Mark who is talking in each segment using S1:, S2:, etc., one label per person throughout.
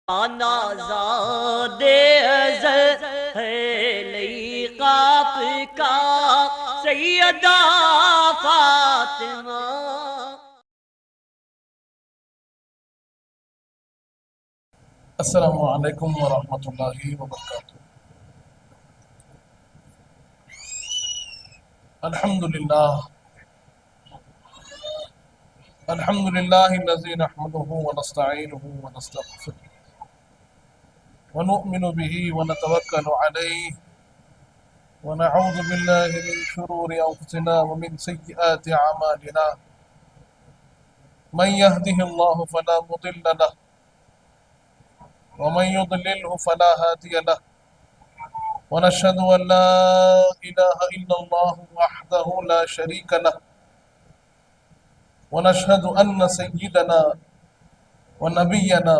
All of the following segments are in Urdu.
S1: آزاد ازل ہے لئی قاف کا سیدہ فاطمہ۔
S2: السلام علیکم ورحمۃ اللہ وبرکاتہ۔ الحمد للہ الذی نحمده ونستعینه ونستغفره ونؤمن به ونتوکل علیہ ونعوذ باللہ من شرور انفسنا ومن سیئات اعمالنا، من يهده الله فلا مضل له ومن يضلله فلا هادي له، ونشهد ان لا اله الا الله وحده لا شريك له، ونشهد ان سيدنا ونبينا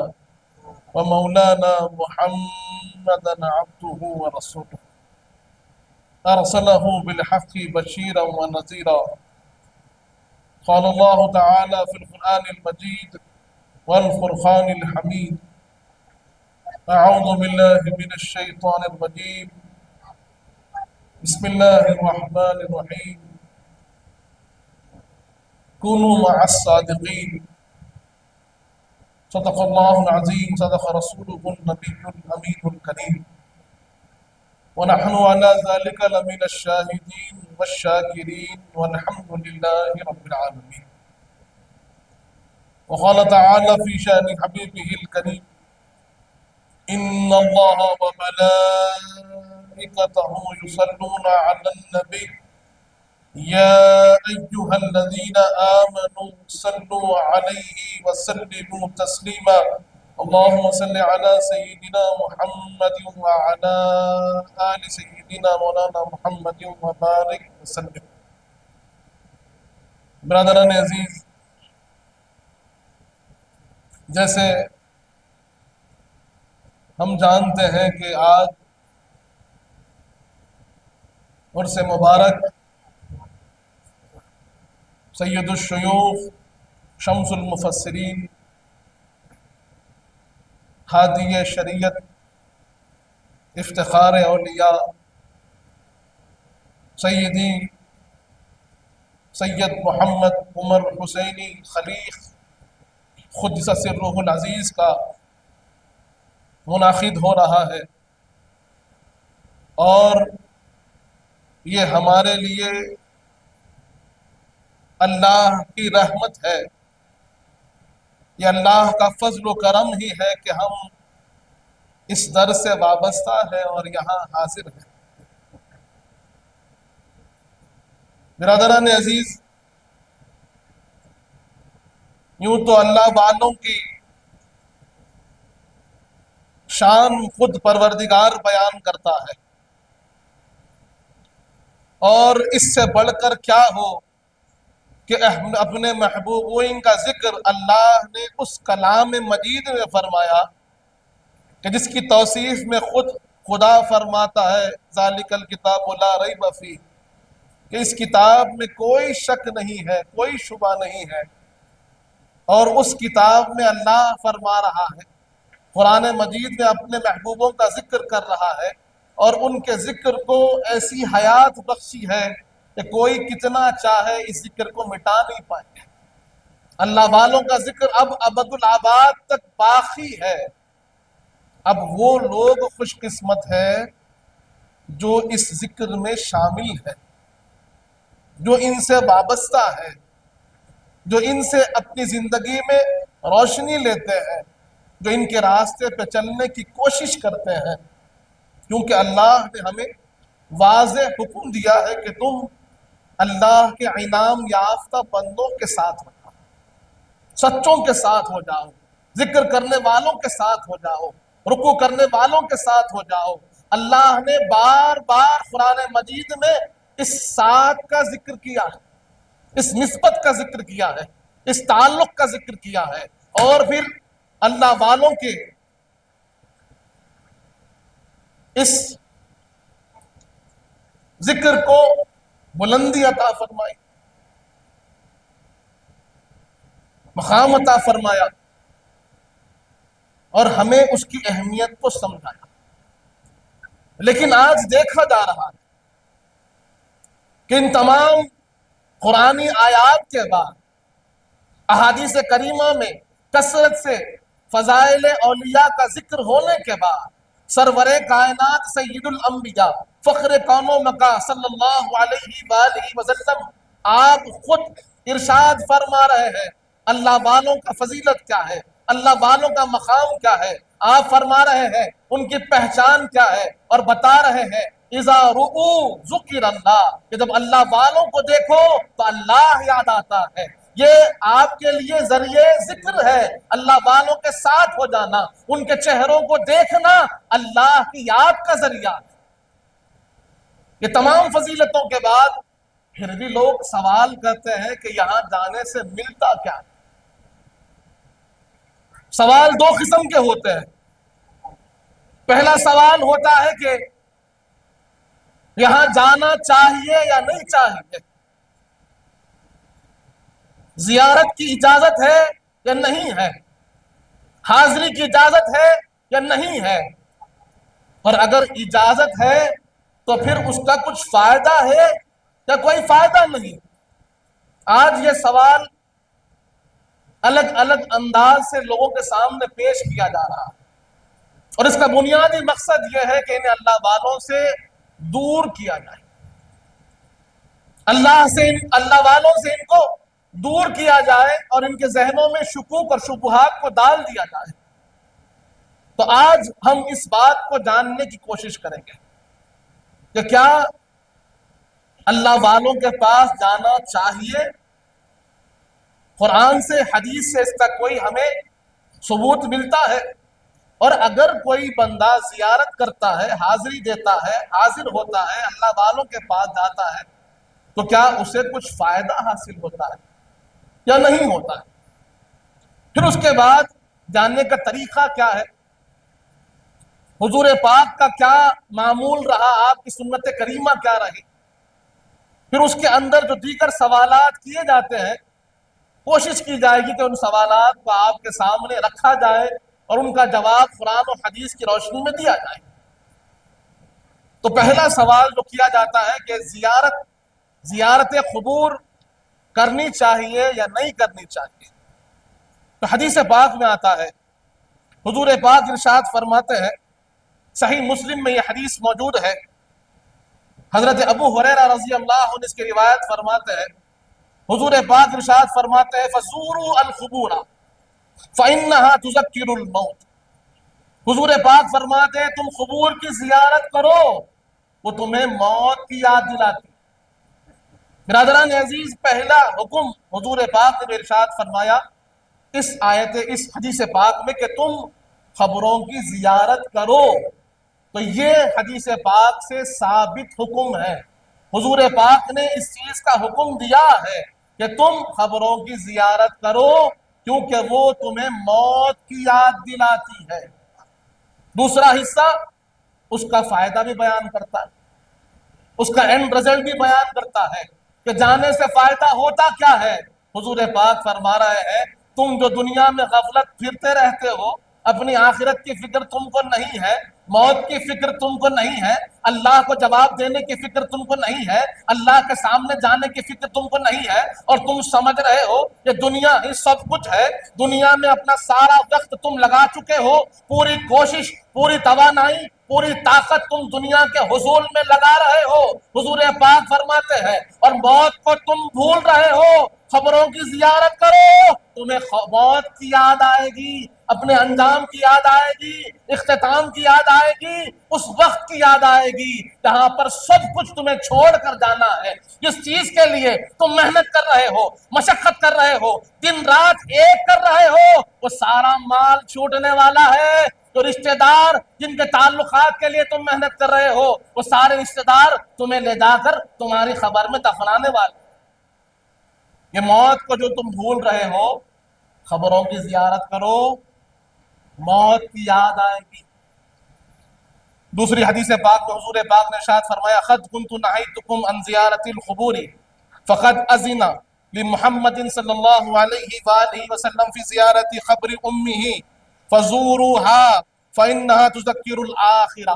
S2: ومولانا محمدا عبده ورسوله، ارسله بالحق بشيرا ونذيرا، قال الله تعالى في القرآن المجيد والفرقان الحميد، اعوذ بالله من الشيطان الرجيم، بسم الله الرحمن الرحيم، كونوا مع الصادقين، صدق الله العظيم، صدق رسوله النبي الأمين الكريم، ونحن على ذلك لمن الشاهدين والشاكرين والحمد لله رب العالمين۔ وقال تعالى في شأن حبيبه الكريم، إن الله وملائكته يصلون على النبي يا أيها الذين آمنوا صلوا عليه وسلموا تسليما، اللهم صل على سيدنا محمد وعلى آل سيدنا مولانا محمد وبارك وسلم۔ برادران عزیز، جیسے ہم جانتے ہیں کہ آج عرس مبارک سید الشیوخ شمس المفسرین ہادی شریعت افتخار اولیاء سیدی سید محمد عمر حسینی خلیق قدس سرہ العزیز کا منعقد ہو رہا ہے، اور یہ ہمارے لیے اللہ کی رحمت ہے، یہ اللہ کا فضل و کرم ہی ہے کہ ہم اس در سے وابستہ ہیں اور یہاں حاضر ہیں۔ برادران عزیز، یوں تو اللہ والوں کی شان خود پروردگار بیان کرتا ہے، اور اس سے بڑھ کر کیا ہو کہ اپنے محبوبین کا ذکر اللہ نے اس کلام مجید میں فرمایا کہ جس کی توصیف میں خود خدا فرماتا ہے ذالک الکتاب لا ریب فیہ، کہ اس کتاب میں کوئی شک نہیں ہے، کوئی شبہ نہیں ہے، اور اس کتاب میں اللہ فرما رہا ہے، قرآن مجید میں اپنے محبوبوں کا ذکر کر رہا ہے، اور ان کے ذکر کو ایسی حیات بخشی ہے کہ کوئی کتنا چاہے اس ذکر کو مٹا نہیں پائے۔ اللہ والوں کا ذکر اب ابد الآباد تک باقی ہے۔ اب وہ لوگ خوش قسمت ہیں جو اس ذکر میں شامل ہے، جو ان سے وابستہ ہے، جو ان سے اپنی زندگی میں روشنی لیتے ہیں، جو ان کے راستے پہ چلنے کی کوشش کرتے ہیں، کیونکہ اللہ نے ہمیں واضح حکم دیا ہے کہ تم اللہ کے انعام یافتہ بندوں کے ساتھ ہو جاؤ، سچوں کے ساتھ ہو جاؤ، ذکر کرنے والوں کے ساتھ ہو جاؤ، رکوع کرنے والوں کے ساتھ ہو جاؤ۔ اللہ نے بار بار قرآن مجید میں اس ساتھ کا ذکر کیا ہے، اس نسبت کا ذکر کیا ہے، اس تعلق کا ذکر کیا ہے، اور پھر اللہ والوں کے اس ذکر کو بلندی عطا فرمائی، مقام عطا فرمایا، اور ہمیں اس کی اہمیت کو سمجھایا. لیکن آج دیکھا جا رہا ہے کہ ان تمام قرآنی آیات کے بعد احادیث کریمہ میں کثرت سے فضائل اولیاء کا ذکر ہونے کے بعد سرور کائنات سید الانبیاء فخر کون و مکان صلی اللہ علیہ وآلہ وسلم آپ خود ارشاد فرما رہے ہیں اللہ والوں کا فضیلت کیا ہے، اللہ والوں کا مقام کیا ہے. آپ فرما رہے ہیں ان کی پہچان کیا ہے اور بتا رہے ہیں اذا رؤوا ذکر اللہ، کہ جب اللہ والوں کو دیکھو تو اللہ یاد آتا ہے. یہ آپ کے لیے ذریعے ذکر ہے، اللہ والوں کے ساتھ ہو جانا، ان کے چہروں کو دیکھنا اللہ کی یاد کا ذریعہ. یہ تمام فضیلتوں کے بعد پھر بھی لوگ سوال کرتے ہیں کہ یہاں جانے سے ملتا کیا؟ سوال دو قسم کے ہوتے ہیں. پہلا سوال ہوتا ہے کہ یہاں جانا چاہیے یا نہیں چاہیے، زیارت کی اجازت ہے یا نہیں ہے، حاضری کی اجازت ہے یا نہیں ہے، اور اگر اجازت ہے تو پھر اس کا کچھ فائدہ ہے یا کوئی فائدہ نہیں. آج یہ سوال الگ الگ انداز سے لوگوں کے سامنے پیش کیا جا رہا ہے، اور اس کا بنیادی مقصد یہ ہے کہ انہیں اللہ والوں سے دور کیا جائے، اللہ والوں سے ان کو دور کیا جائے اور ان کے ذہنوں میں شکوک اور شبہات کو ڈال دیا جائے. تو آج ہم اس بات کو جاننے کی کوشش کریں گے کہ کیا اللہ والوں کے پاس جانا چاہیے. قرآن سے حدیث سے اس کا کوئی ہمیں ثبوت ملتا ہے، اور اگر کوئی بندہ زیارت کرتا ہے، حاضری دیتا ہے، حاضر ہوتا ہے، اللہ والوں کے پاس جاتا ہے تو کیا اسے کچھ فائدہ حاصل ہوتا ہے یا نہیں ہوتا ہے. پھر اس کے بعد جاننے کا طریقہ کیا ہے، حضور پاک کا کیا معمول رہا، آپ کی سنت کریمہ کیا رہی. پھر اس کے اندر جو دیگر سوالات کیے جاتے ہیں کوشش کی جائے گی کہ ان سوالات کو آپ کے سامنے رکھا جائے اور ان کا جواب قرآن و حدیث کی روشنی میں دیا جائے. تو پہلا سوال جو کیا جاتا ہے کہ زیارت قبور کرنی چاہیے یا نہیں کرنی چاہیے. تو حدیث پاک میں آتا ہے، حضور پاک ارشاد فرماتے ہیں، صحیح مسلم میں یہ حدیث موجود ہے، حضرت ابو ہریرہ رضی اللہ عنہ اس کی روایت فرماتے ہیں، حضور پاک ارشاد فرماتے ہیں فَزُورُوا الْقُبُورَ فَإِنَّهَا تُذَكِّرُ الْمَوْتِ. حضور پاک فرماتے ہیں تم قبور کی زیارت کرو، وہ تمہیں موت کی یاد دلاتی. برادران عزیز، پہلا حکم حضور پاک نے ارشاد فرمایا اس حدیث پاک میں کہ تم قبروں کی زیارت کرو. تو یہ حدیث پاک سے ثابت حکم ہے، حضور پاک نے اس چیز کا حکم دیا ہے کہ تم قبروں کی زیارت کرو کیونکہ وہ تمہیں موت کی یاد دلاتی ہے. دوسرا حصہ اس کا فائدہ بھی بیان کرتا ہے، اس کا اینڈ رزلٹ بھی بیان کرتا ہے کہ جانے سے فائدہ ہوتا کیا ہے. حضور پاک فرما رہے ہیں تم جو دنیا میں غفلت پھرتے رہتے ہو، اپنی آخرت کی فکر تم کو نہیں ہے، موت کی فکر تم کو نہیں ہے، اللہ کو جواب دینے کی فکر تم کو نہیں ہے، اللہ کے سامنے جانے کی فکر تم کو نہیں ہے، اور تم سمجھ رہے ہو کہ دنیا ہی سب کچھ ہے، دنیا میں اپنا سارا وقت تم لگا چکے ہو، پوری کوشش، پوری توانائی، پوری طاقت تم دنیا کے حصول میں لگا رہے ہو. حضور پاک فرماتے ہیں اور موت کو تم بھول رہے ہو، قبروں کی زیارت کرو، تمہیں موت کی یاد آئے گی، اپنے انجام کی یاد آئے گی، اختتام کی یاد آئے گی، اس وقت کی یاد آئے گی جہاں پر سب کچھ تمہیں چھوڑ کر جانا ہے. جس چیز کے لیے تم محنت کر رہے ہو، مشقت کر رہے ہو، دن رات ایک کر رہے ہو، وہ سارا مال چھوٹنے والا ہے. جو رشتہ دار جن کے تعلقات کے لیے تم محنت کر رہے ہو، وہ سارے رشتہ دار تمہیں لے جا کر تمہاری خبر میں دفنانے والے. یہ موت کو جو تم بھول رہے ہو، خبروں کی زیارت کرو، موت کی یاد آئے گی. دوسری حدیث پاک میں حضور پاک نے ارشاد فرمایا قد كنت نهيتكم عن زيارة القبور فقد أذن لمحمد صلی اللہ علیہ وآلہ وسلم في زيارة قبر أمه فزوروها فإنها تذکر الآخرہ۔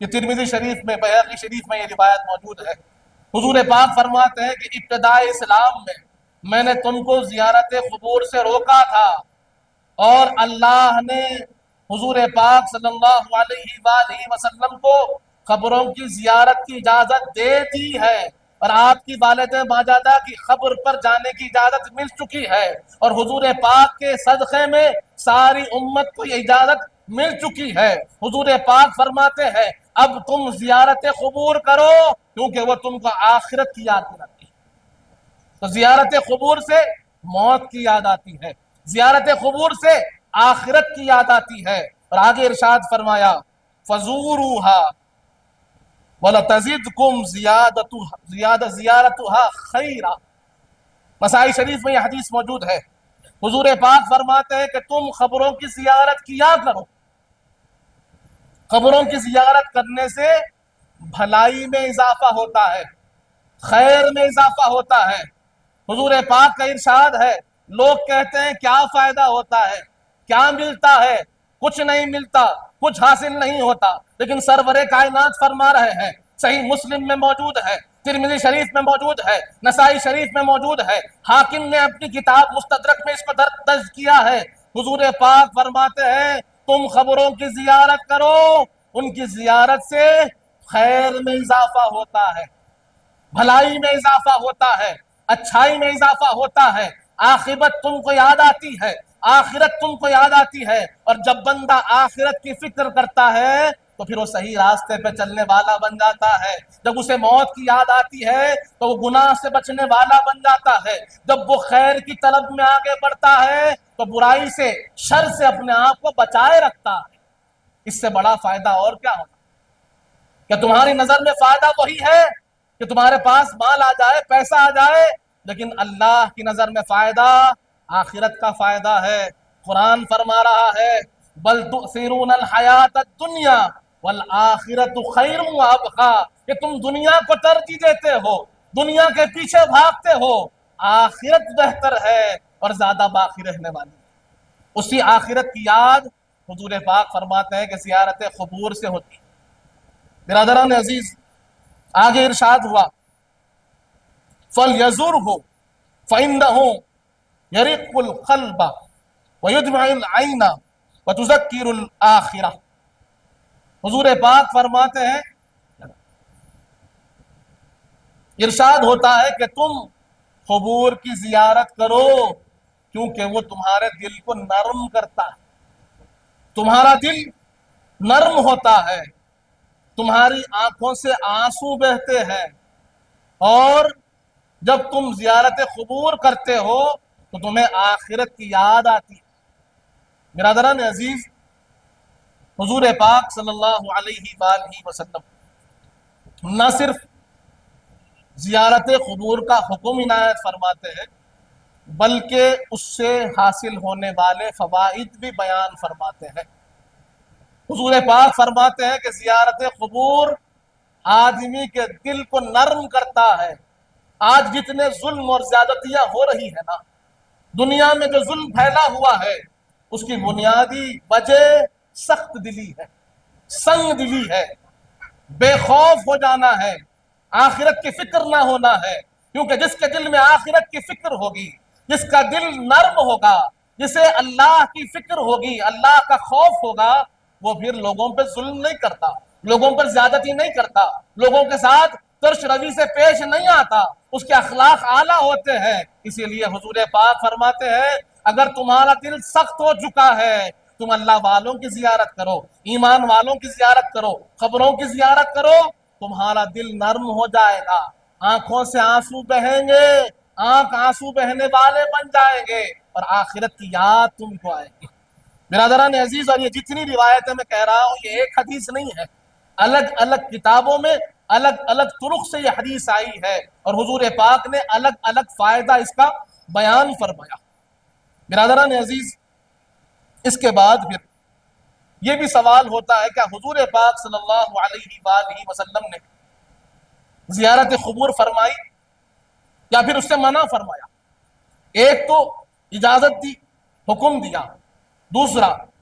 S2: یہ ترمذی شریف میں، بیہقی شریف میں یہ روایت موجود ہے۔ حضور پاک فرماتے ہیں کہ ابتدائی اسلام میں نے تم کو زیارت قبور سے روکا تھا، اور اللہ نے حضور پاک صلی اللہ علیہ وآلہ وسلم کو قبروں کی زیارت کی اجازت دے دی ہے، اور آپ کی والد ماجدہ کی قبر پر جانے کی اجازت مل چکی ہے، اور حضور پاک کے صدقے میں ساری امت کو یہ اجازت مل چکی ہے۔ حضور پاک فرماتے ہیں اب تم زیارت قبور کرو، کیونکہ وہ تم کو آخرت کی یاد دلاتی ہے۔ تو زیارت قبور سے موت کی یاد آتی ہے، زیارت قبور سے آخرت کی یاد آتی ہے۔ اور آگے ارشاد فرمایا فَزُورُوهَا وَلَتَزِدْكُمْ زِيَارَتُهَا خَيْرًا۔ نسائی شریف میں یہ حدیث موجود ہے۔ حضور پاک فرماتے ہیں کہ تم قبروں کی زیارت کیا کرو، قبروں کی زیارت کرنے سے بھلائی میں اضافہ ہوتا ہے، خیر میں اضافہ ہوتا ہے۔ حضور پاک کا ارشاد ہے، لوگ کہتے ہیں کیا فائدہ ہوتا ہے، کیا ملتا ہے؟ کچھ نہیں ملتا، کچھ حاصل نہیں ہوتا، لیکن سرور کائنات فرما رہے ہیں، صحیح مسلم میں موجود ہے، ترمذی شریف میں موجود ہے، نسائی شریف میں موجود ہے، حاکم نے اپنی کتاب مستدرک میں اس کو درج کیا ہے۔ حضور پاک فرماتے ہیں تم قبروں کی زیارت کرو، ان کی زیارت سے خیر میں اضافہ ہوتا ہے، بھلائی میں اضافہ ہوتا ہے، اچھائی میں اضافہ ہوتا ہے، عاقبت تم کو یاد آتی ہے، آخرت تم کو یاد آتی ہے۔ اور جب بندہ آخرت کی فکر کرتا ہے تو پھر وہ صحیح راستے پہ چلنے والا بن جاتا ہے۔ جب اسے موت کی یاد آتی ہے تو وہ گناہ سے بچنے والا بن جاتا ہے۔ جب وہ خیر کی طلب میں آگے بڑھتا ہے تو برائی سے، شر سے اپنے آپ کو بچائے رکھتا ہے۔ اس سے بڑا فائدہ اور کیا ہوگا؟ کہ تمہاری نظر میں فائدہ وہی ہے کہ تمہارے پاس مال آ جائے، پیسہ آ جائے، لیکن اللہ کی نظر میں فائدہ آخرت کا فائدہ ہے۔ قرآن فرما رہا ہے بل تؤثرون الحیات الدنیا والآخرت خیر وابقیٰ، کہ تم دنیا کو ترجیح دیتے ہو، دنیا کے پیچھے بھاگتے ہو، آخرت بہتر ہے اور زیادہ باقی رہنے والی ہے۔ اسی آخرت کی یاد حضور پاک فرماتے ہیں کہ زیارت قبور سے ہوتی ہے۔ برادران عزیز، آگے ارشاد ہوا فَلْيَزُرْهُ فَإِنَّهُ يَرِقُّ الْقَلْبَ وَيُدْمِعُ الْعَيْنَ وَتُذَكِّرُ الْآخِرَةَ۔ حضور پاک فرماتے ہیں، ارشاد ہوتا ہے کہ تم قبور کی زیارت کرو، کیونکہ وہ تمہارے دل کو نرم کرتا ہے، تمہارا دل نرم ہوتا ہے، تمہاری آنکھوں سے آنسو بہتے ہیں، اور جب تم زیارت قبور کرتے ہو تو تمہیں آخرت کی یاد آتی ہے۔ برادران عزیز، حضور پاک صلی اللہ علیہ وآلہ وسلم نہ صرف زیارت قبور کا حکم عنایت فرماتے ہیں، بلکہ اس سے حاصل ہونے والے فوائد بھی بیان فرماتے ہیں۔ حضور پاک فرماتے ہیں کہ زیارت قبور آدمی کے دل کو نرم کرتا ہے۔ آج جتنے ظلم اور زیادتیاں ہو رہی ہیں نا، دنیا میں جو ظلم پھیلا ہوا ہے، اس کی بنیادی وجہ سخت دلی ہے، سنگ دلی ہے، بے خوف ہو جانا ہے، آخرت کی فکر نہ ہونا ہے۔ کیونکہ جس کے دل میں آخرت کی فکر ہوگی، جس کا دل نرم ہوگا، جسے اللہ کی فکر ہوگی، اللہ کا خوف ہوگا، وہ پھر لوگوں پہ ظلم نہیں کرتا، لوگوں پر زیادتی نہیں کرتا، لوگوں کے ساتھ ترش روی سے پیش نہیں آتا، اس کے اخلاق اعلیٰ ہوتے ہیں۔ اسی لیے حضور پاک فرماتے ہیں اگر تمہارا دل سخت ہو چکا ہے، تم اللہ والوں کی زیارت کرو، ایمان والوں کی زیارت کرو، قبروں کی زیارت کرو، تمہارا دل نرم ہو جائے گا، آنکھوں سے آنسو بہیں گے، آنکھ آنسو بہنے والے بن جائیں گے، اور آخرت کی یاد تم کو آئے گی۔ برادران عزیز، اور یہ جتنی روایتیں میں کہہ رہا ہوں یہ ایک حدیث نہیں ہے، الگ الگ کتابوں میں الگ الگ طرق سے یہ حدیث آئی ہے، اور حضور پاک نے الگ الگ فائدہ اس کا بیان فرمایا۔ برادران عزیز، اس کے بعد پھر یہ بھی سوال ہوتا ہے کہ حضور پاک صلی اللہ علیہ وآلہ وسلم نے زیارت قبور فرمائی یا پھر اس سے منع فرمایا؟ ایک تو اجازت دی، حکم دیا، دوسرا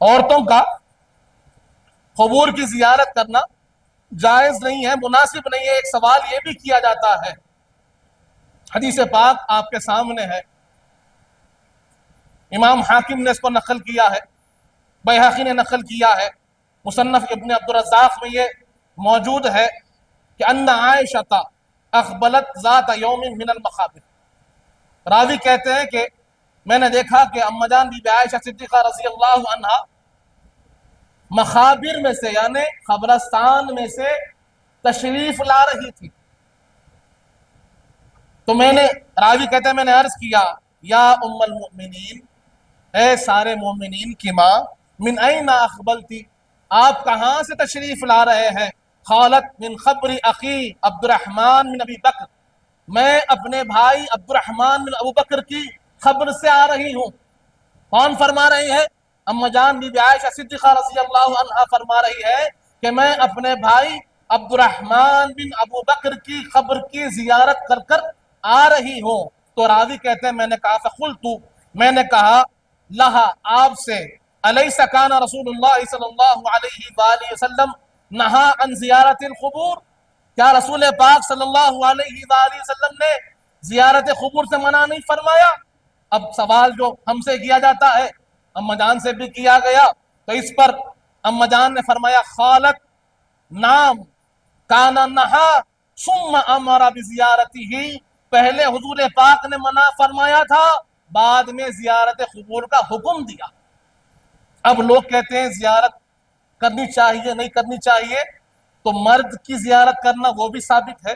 S2: عورتوں کا قبور کی زیارت کرنا جائز نہیں ہے، مناسب نہیں ہے۔ ایک سوال یہ بھی کیا جاتا ہے، حدیث پاک آپ کے سامنے ہے، امام حاکم نے اس کو نقل کیا ہے، بیہقی نے نقل کیا ہے، مصنف ابن عبدالرزاق میں یہ موجود ہے کہ ان عائشہ اقبلت ذات یوم من المقابر، راوی کہتے ہیں کہ میں نے دیکھا کہ اما جان بی بی عائشہ صدیقہ رضی اللہ عنہا مخابر میں سے یعنی قبرستان میں سے تشریف لا رہی تھی، تو میں نے، راوی کہتے ہیں میں نے عرض کیا یا ام المؤمنین، اے سارے مومنین کی ماں، من این اقبلتی، آپ کہاں سے تشریف لا رہے ہیں؟ قالت من خبر اخی عبد الرحمن من ابی بکر، میں اپنے بھائی عبد الرحمن بن ابو بکر کی خبر سے آ رہی ہوں۔ کون فرما رہی ہے؟ اما جان بی بی عائشہ صدیقہ رضی اللہ عنہا فرما رہی ہے کہ میں اپنے بھائی عبد الرحمن بن ابو بکر کی خبر کی زیارت کر کر آ رہی ہوں۔ تو راوی کہتے ہیں میں نے کہا فقلت، میں نے کہا لہا، آپ سے، الیس کان رسول اللہ صلی اللہ علیہ وآلہ وسلم نہا عن زیارت القبور، کیا رسول پاک صلی اللہ علیہ وآلہ وسلم نے زیارت قبور سے منع نہیں فرمایا؟ اب سوال جو ہم سے کیا جاتا ہے اما جان سے بھی کیا گیا، تو اس پر اما جان نے فرمایا خالت نام کانا نہا ثم امر بزیارتہ، پہلے حضور پاک نے منع فرمایا تھا، بعد میں زیارت قبور کا حکم دیا۔ اب لوگ کہتے ہیں زیارت کرنی چاہیے نہیں کرنی چاہیے، تو مرد کی زیارت کرنا وہ بھی ثابت ہے،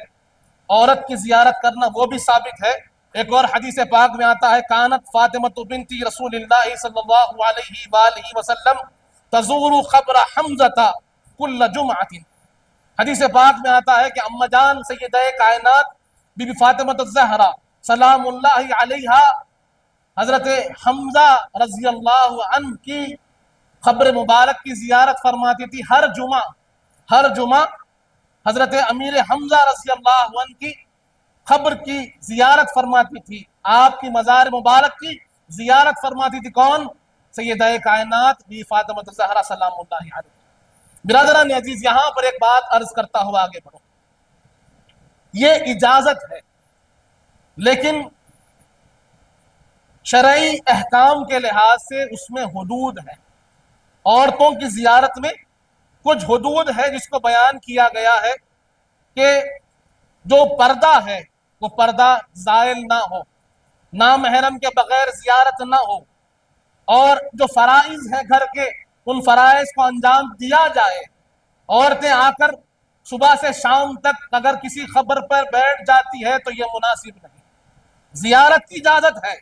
S2: عورت کی زیارت کرنا وہ بھی ثابت ہے۔ ایک اور حدیث پاک میں آتا ہے کانت فاطمہ بنت رسول اللہ صلی اللہ علیہ وآلہ وسلم تزور قبر حمزہ کل جمعۃ، حدیث پاک میں آتا ہے کہ اما جان سیدہ کائنات بی بی فاطمہ الزہرا سلام اللہ علیہا حضرت حمزہ رضی اللہ عنہ کی قبر مبارک کی زیارت فرماتی تھی، ہر جمعہ حضرت امیر حمزہ رضی اللہ عنہ کی قبر کی زیارت فرماتی تھی، آپ کی مزار مبارک کی زیارت فرماتی تھی۔ کون؟ سیدہ کائنات بی فاطمہ الزہرا سلام اللہ علیہ۔ برادران عزیز، یہاں پر ایک بات عرض کرتا ہوا آگے بڑھو، یہ اجازت ہے، لیکن شرعی احکام کے لحاظ سے اس میں حدود ہے۔ عورتوں کی زیارت میں کچھ حدود ہے جس کو بیان کیا گیا ہے کہ جو پردہ ہے وہ پردہ زائل نہ ہو، نامحرم کے بغیر زیارت نہ ہو، اور جو فرائض ہیں گھر کے ان فرائض کو انجام دیا جائے۔ عورتیں آ کر صبح سے شام تک اگر کسی خبر پر بیٹھ جاتی ہے تو یہ مناسب نہیں۔ زیارت کی اجازت ہے،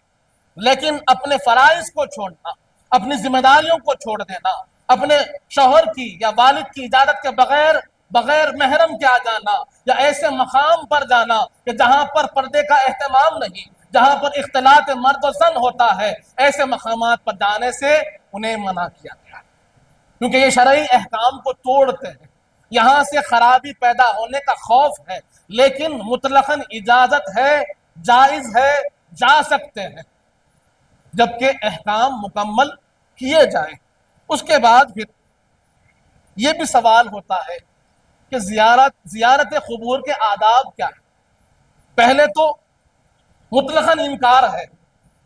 S2: لیکن اپنے فرائض کو چھوڑنا، اپنی ذمہ داریوں کو چھوڑ دینا، اپنے شوہر کی یا والد کی اجازت کے بغیر محرم کے آ جانا، یا ایسے مقام پر جانا کہ جہاں پر پردے کا اہتمام نہیں، جہاں پر اختلاط مرد و زن ہوتا ہے، ایسے مقامات پر جانے سے انہیں منع کیا گیا، کیونکہ یہ شرعی احکام کو توڑتے ہیں، یہاں سے خرابی پیدا ہونے کا خوف ہے، لیکن مطلقاً اجازت ہے، جائز ہے، جا سکتے ہیں جبکہ احکام مکمل کیے جائیں۔ اس کے بعد پھر یہ بھی سوال ہوتا ہے کہ زیارت قبور کے آداب کیا ہے؟ پہلے تو مطلقاً انکار ہے،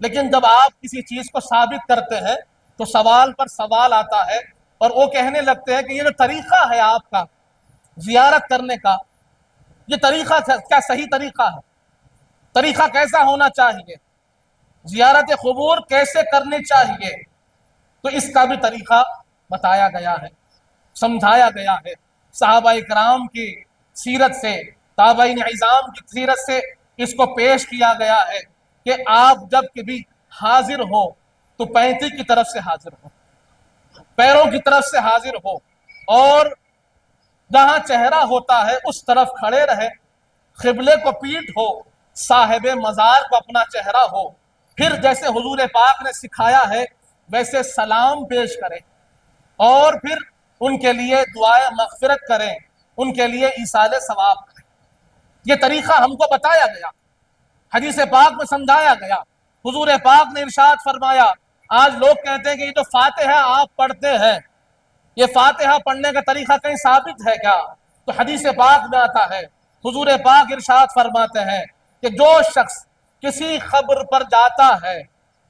S2: لیکن جب آپ کسی چیز کو ثابت کرتے ہیں تو سوال پر سوال آتا ہے، اور وہ کہنے لگتے ہیں کہ یہ جو طریقہ ہے آپ کا زیارت کرنے کا، یہ طریقہ کیا صحیح طریقہ ہے؟ طریقہ کیسا ہونا چاہیے؟ زیارت قبور کیسے کرنی چاہیے؟ تو اس کا بھی طریقہ بتایا گیا ہے، سمجھایا گیا ہے۔ صحابہ اکرام کی سیرت سے، تابعین عظام کی سیرت سے اس کو پیش کیا گیا ہے کہ آپ جب کبھی حاضر ہو تو پینتی کی طرف سے حاضر ہو، پیروں کی طرف سے حاضر ہو، اور جہاں چہرہ ہوتا ہے اس طرف کھڑے رہے، قبلے کو پیٹ ہو، صاحب مزار کو اپنا چہرہ ہو، پھر جیسے حضور پاک نے سکھایا ہے ویسے سلام پیش کریں، اور پھر ان کے لیے دعائے مغفرت کریں، ان کے لیے ایصال ثواب کریں۔ یہ طریقہ ہم کو بتایا گیا، حدیث پاک میں سمجھایا گیا۔ حضور پاک نے ارشاد فرمایا آج لوگ کہتے ہیں کہ یہ جو فاتحہ آپ پڑھتے ہیں یہ فاتحہ پڑھنے کا طریقہ کہیں ثابت ہے کیا؟ تو حدیث پاک میں آتا ہے، حضور پاک ارشاد فرماتے ہیں کہ جو شخص کسی قبر پر جاتا ہے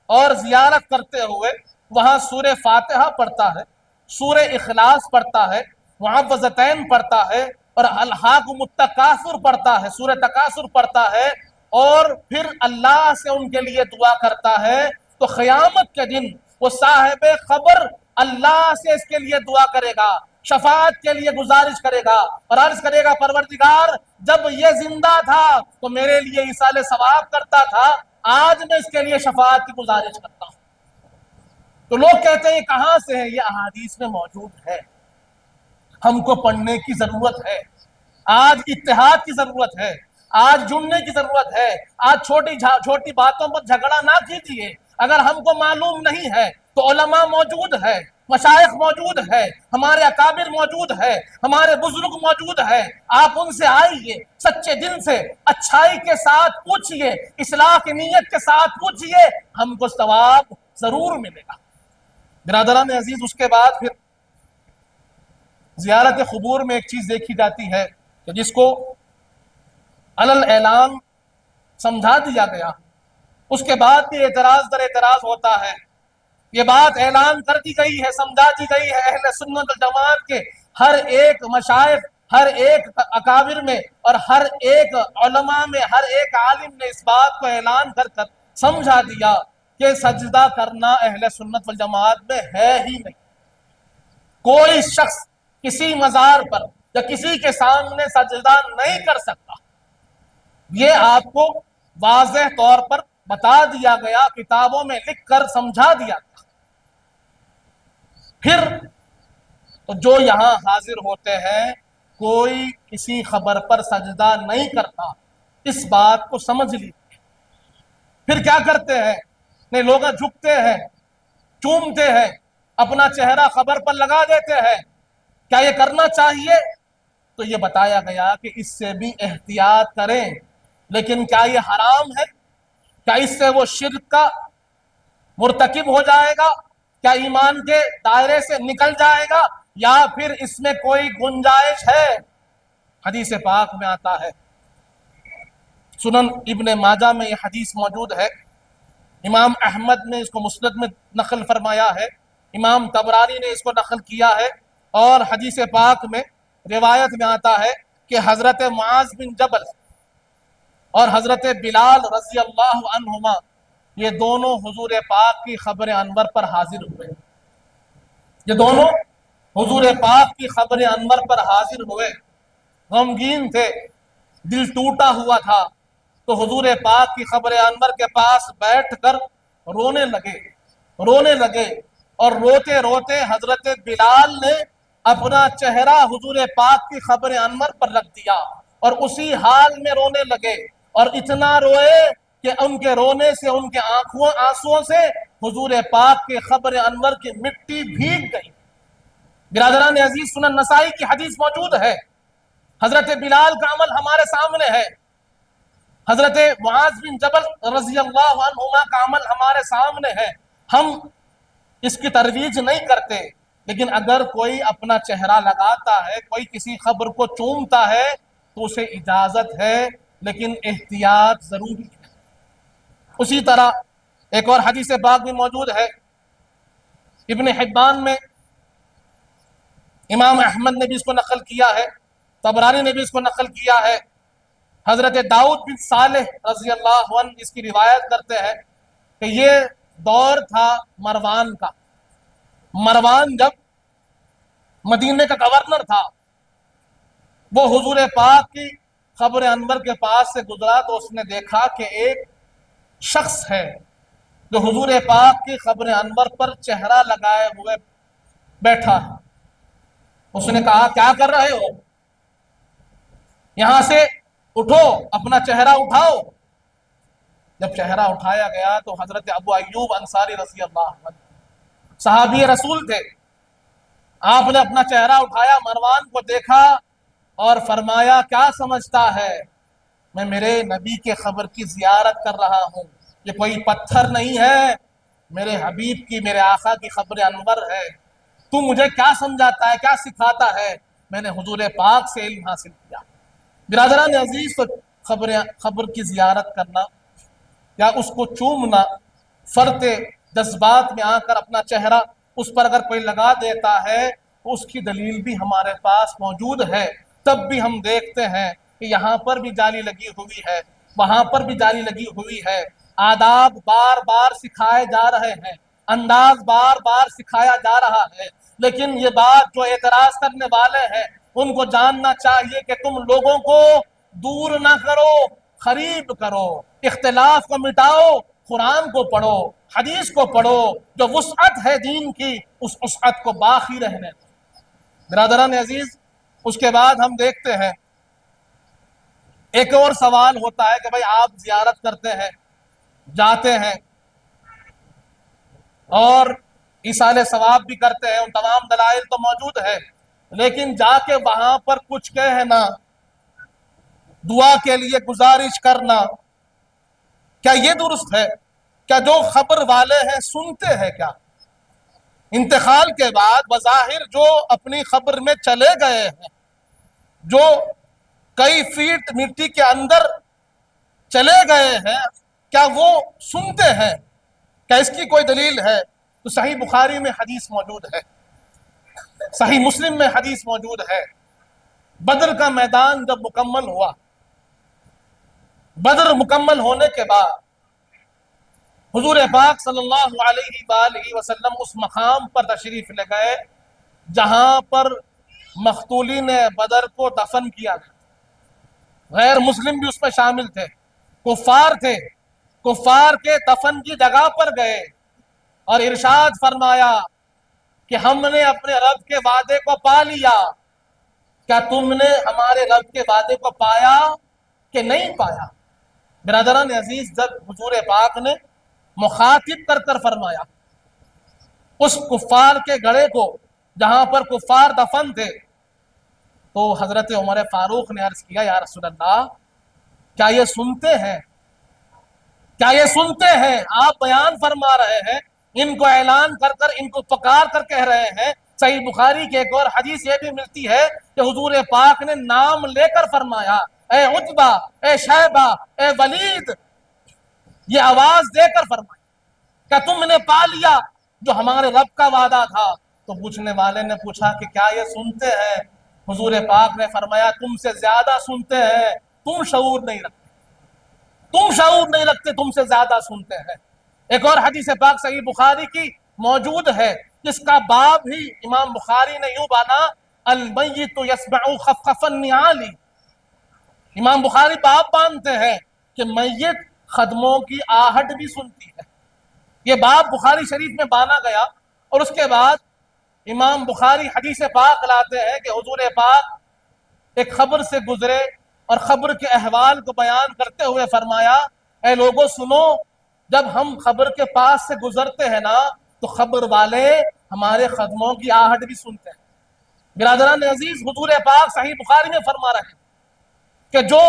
S2: اور زیارت کرتے ہوئے وہاں سورہ فاتحہ پڑھتا ہے، سورہ اخلاص پڑھتا ہے، معوذتین پڑھتا ہے اور الہاکم التکاثر پڑھتا ہے، سورہ تکاثر پڑھتا ہے اور پھر اللہ سے ان کے لیے دعا کرتا ہے، تو قیامت کے دن وہ صاحب قبر اللہ سے اس کے لیے دعا کرے گا، شفاعت کے لیے گزارش کرے گا اور عرض کرے گا پروردگار جب یہ زندہ تھا تو میرے لیے ایصال ثواب کرتا تھا، آج میں اس کے لیے شفاعت کی گزارش کرتا ہوں۔ تو لوگ کہتے ہیں کہاں سے ہے؟ یہ احادیث میں موجود ہے، ہم کو پڑھنے کی ضرورت ہے، آج اتحاد کی ضرورت ہے، آج جڑنے کی ضرورت ہے، آج چھوٹی باتوں پر جھگڑا نہ کیجیے۔ اگر ہم کو معلوم نہیں ہے تو علماء موجود ہے، مشائخ موجود ہے، ہمارے اکابر موجود ہے، ہمارے بزرگ موجود ہے، آپ ان سے آئیے، سچے دل سے اچھائی کے ساتھ پوچھئے، اصلاح کی نیت کے ساتھ پوچھئے، ہم کو ثواب ضرور ملے گا۔ برادران عزیز، اس کے بعد پھر زیارت قبور میں ایک چیز دیکھی جاتی ہے کہ جس کو علل اعلان سمجھا دیا گیا، اس کے بعد بھی اعتراض در اعتراض ہوتا ہے۔ یہ بات اعلان کر دی گئی ہے، سمجھا دی گئی ہے، اہل سنت والجماعت کے ہر ایک مشائخ، ہر ایک اکابر میں اور ہر ایک علماء میں، ہر ایک عالم نے اس بات کو اعلان کر کر سمجھا دیا کہ سجدہ کرنا اہل سنت والجماعت میں ہے ہی نہیں۔ کوئی شخص کسی مزار پر یا کسی کے سامنے سجدہ نہیں کر سکتا، یہ آپ کو واضح طور پر بتا دیا گیا، کتابوں میں لکھ کر سمجھا دیا گیا۔ پھر تو جو یہاں حاضر ہوتے ہیں کوئی کسی خبر پر سجدہ نہیں کرتا، اس بات کو سمجھ لیجیے۔ پھر کیا کرتے ہیں؟ نہیں، لوگ جھکتے ہیں، چومتے ہیں، اپنا چہرہ خبر پر لگا دیتے ہیں۔ کیا یہ کرنا چاہیے؟ تو یہ بتایا گیا کہ اس سے بھی احتیاط کریں، لیکن کیا یہ حرام ہے؟ کیا اس سے وہ شرک کا مرتکب ہو جائے گا؟ کیا ایمان کے دائرے سے نکل جائے گا یا پھر اس میں کوئی گنجائش ہے؟ حدیث پاک میں آتا ہے، سنن ابن ماجہ میں یہ حدیث موجود ہے، امام احمد نے اس کو مسند میں نقل فرمایا ہے، امام طبرانی نے اس کو نقل کیا ہے، اور حدیث پاک میں روایت میں آتا ہے کہ حضرت معاذ بن جبل اور حضرت بلال رضی اللہ عنہما یہ دونوں حضور پاک کی خبر انور پر حاضر ہوئے، یہ دونوں حضور پاک کی خبر انور پر حاضر ہوئے، غمگین تھے، دل ٹوٹا ہوا تھا، تو حضور پاک کی خبر انور کے پاس بیٹھ کر رونے لگے اور روتے روتے حضرت بلال نے اپنا چہرہ حضور پاک کی خبر انور پر رکھ دیا اور اسی حال میں رونے لگے، اور اتنا روئے کہ ان کے رونے سے، ان کے آنسوؤں سے حضور پاک کے خبر انور کی مٹی بھیگ گئی۔ برادران عزیز، سنن نسائی کی حدیث موجود ہے، حضرت بلال کا عمل ہمارے سامنے ہے، حضرت معاذ بن جبل رضی اللہ عنہما کا عمل ہمارے سامنے ہے۔ ہم اس کی ترویج نہیں کرتے، لیکن اگر کوئی اپنا چہرہ لگاتا ہے، کوئی کسی خبر کو چومتا ہے تو اسے اجازت ہے، لیکن احتیاط ضروری ہے۔ اسی طرح ایک اور حدیث پاک بھی موجود ہے، ابن حبان میں، امام احمد نے بھی اس کو نقل کیا ہے، طبرانی نے بھی اس کو نقل کیا ہے، حضرت داؤد بن صالح رضی اللہ عنہ اس کی روایت کرتے ہیں کہ یہ دور تھا مروان کا۔ مروان جب مدینہ کا گورنر تھا، وہ حضور پاک کی قبر انور کے پاس سے گزرا تو اس نے دیکھا کہ ایک شخص ہے جو حضور پاک کی قبر انور پر چہرہ لگائے ہوئے بیٹھا ہے۔ اس نے کہا کیا کر رہے ہو؟ یہاں سے اٹھو، اپنا چہرہ اٹھاؤ۔ جب چہرہ اٹھایا گیا تو حضرت ابو ایوب انصاری رضی اللہ عنہ صحابی رسول تھے، آپ نے اپنا چہرہ اٹھایا، مروان کو دیکھا اور فرمایا کیا سمجھتا ہے؟ میں میرے نبی کے قبر کی زیارت کر رہا ہوں، یہ کوئی پتھر نہیں ہے، میرے حبیب کی، میرے آقا کی خبر انور ہے، تو مجھے کیا سمجھاتا ہے، کیا سکھاتا ہے؟ میں نے حضور پاک سے علم حاصل کیا۔ برادران عزیز، تو خبر کی زیارت کرنا یا اس کو چومنا، فرط جذبات میں آ کر اپنا چہرہ اس پر اگر کوئی لگا دیتا ہے تو اس کی دلیل بھی ہمارے پاس موجود ہے۔ تب بھی ہم دیکھتے ہیں کہ یہاں پر بھی جالی لگی ہوئی ہے، وہاں پر بھی جالی لگی ہوئی ہے، آداب بار بار سکھائے جا رہے ہیں، انداز بار بار سکھایا جا رہا ہے، لیکن یہ بات جو اعتراض کرنے والے ہیں ان کو جاننا چاہیے کہ تم لوگوں کو دور نہ کرو، قریب کرو، اختلاف کو مٹاؤ، قرآن کو پڑھو، حدیث کو پڑھو، جو وسعت ہے دین کی اس وسعت کو باقی رہنے دو۔ برادران عزیز، اس کے بعد ہم دیکھتے ہیں ایک اور سوال ہوتا ہے کہ بھائی آپ زیارت کرتے ہیں، جاتے ہیں اور ایصال ثواب بھی کرتے ہیں، ان تمام دلائل تو موجود ہے، لیکن جا کے وہاں پر کچھ کہنا، دعا کے لیے گزارش کرنا، کیا یہ درست ہے؟ کیا جو خبر والے ہیں سنتے ہیں؟ کیا انتقال کے بعد بظاہر جو اپنی خبر میں چلے گئے ہیں، جو کئی فیٹ مٹی کے اندر چلے گئے ہیں، کیا وہ سنتے ہیں؟ کیا اس کی کوئی دلیل ہے؟ تو صحیح بخاری میں حدیث موجود ہے، صحیح مسلم میں حدیث موجود ہے۔ بدر کا میدان جب مکمل ہوا، بدر مکمل ہونے کے بعد حضور پاک صلی اللہ علیہ وآلہ وسلم اس مقام پر تشریف لے گئے جہاں پر مقتولین بدر کو دفن کیا گیا۔ غیر مسلم بھی اس میں شامل تھے، کفار تھے، کفار کے دفن کی جگہ پر گئے اور ارشاد فرمایا کہ ہم نے اپنے رب کے وعدے کو پا لیا، کیا تم نے ہمارے رب کے وعدے کو پایا کہ نہیں پایا؟ برادران عزیز، جب حضور پاک نے مخاطب کر کر فرمایا اس کفار کے گڑھے کو جہاں پر کفار دفن تھے، تو حضرت عمر فاروق نے عرض کیا یا رسول اللہ، کیا یہ سنتے ہیں؟ کیا یہ سنتے ہیں؟ آپ بیان فرما رہے ہیں، ان کو اعلان کر کر، ان کو پکار کر کہہ رہے ہیں۔ صحیح بخاری کی ایک اور حدیث یہ بھی ملتی ہے کہ حضور پاک نے نام لے کر فرمایا، اے عتبہ، اے شیبہ، اے ولید، یہ آواز دے کر فرمایا، کیا تم نے پا لیا جو ہمارے رب کا وعدہ تھا؟ تو پوچھنے والے نے پوچھا کہ کیا یہ سنتے ہیں؟ حضور پاک نے فرمایا تم سے زیادہ سنتے ہیں، تم شعور نہیں رکھتے، تم شعور نہیں رکھتے، تم سے زیادہ سنتے ہیں۔ ایک اور حدیث پاک صحیح بخاری کی موجود ہے، جس کا باب ہی امام بخاری نے یوں بانا، المیت یسمع خفخف النعال۔ امام بخاری باب باندھتے ہیں کہ میت خدموں کی آہٹ بھی سنتی ہے۔ یہ باب بخاری شریف میں بانا گیا، اور اس کے بعد امام بخاری حدیث پاک لاتے ہیں کہ حضور پاک ایک خبر سے گزرے اور خبر کے احوال کو بیان کرتے ہوئے فرمایا، اے لوگوں سنو، جب ہم خبر کے پاس سے گزرتے ہیں نا تو خبر والے ہمارے قدموں کی آہٹ بھی سنتے ہیں۔ برادران عزیز، حضور پاک صحیح بخاری میں فرما رہے ہیں کہ جو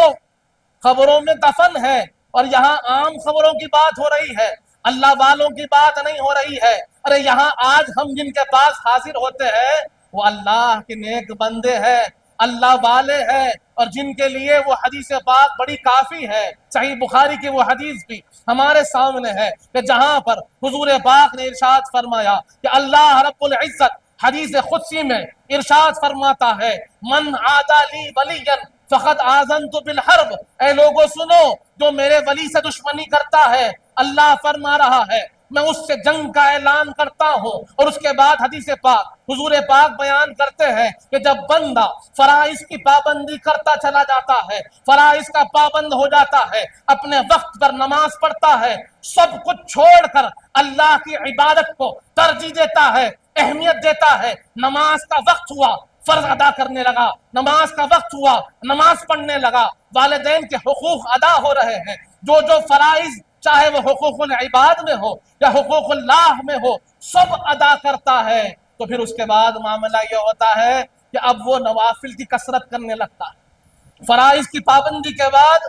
S2: خبروں میں دفن ہے، اور یہاں عام خبروں کی بات ہو رہی ہے، اللہ والوں کی بات نہیں ہو رہی ہے، ارے یہاں آج ہم جن کے پاس حاضر ہوتے ہیں وہ اللہ کے نیک بندے ہیں، اللہ والے ہیں، اور جن کے لیے وہ حدیث پاک بڑی کافی ہے۔ صحیح بخاری کی وہ حدیث بھی ہمارے سامنے ہے کہ جہاں پر حضور پاک نے ارشاد فرمایا کہ اللہ رب العزت حدیث قدسی میں ارشاد فرماتا ہے، من عادی لی ولیا فقد آذنت بالحرب۔ اے لوگوں سنو، جو میرے ولی سے دشمنی کرتا ہے، اللہ فرما رہا ہے میں اس سے جنگ کا اعلان کرتا ہوں۔ اور اس کے بعد حدیث پاک حضور پاک بیان کرتے ہیں کہ جب بندہ فرائض کی پابندی کرتا چلا جاتا ہے، فرائض کا پابند ہو جاتا ہے، اپنے وقت پر نماز پڑھتا ہے، سب کچھ چھوڑ کر اللہ کی عبادت کو ترجیح دیتا ہے، اہمیت دیتا ہے، نماز کا وقت ہوا فرض ادا کرنے لگا، نماز کا وقت ہوا نماز پڑھنے لگا، والدین کے حقوق ادا ہو رہے ہیں، جو فرائض چاہے وہ حقوق العباد میں ہو یا حقوق اللہ میں ہو سب ادا کرتا ہے، تو پھر اس کے بعد معاملہ یہ ہوتا ہے کہ اب وہ نوافل کی کثرت کرنے لگتا ہے۔ فرائض کی پابندی کے بعد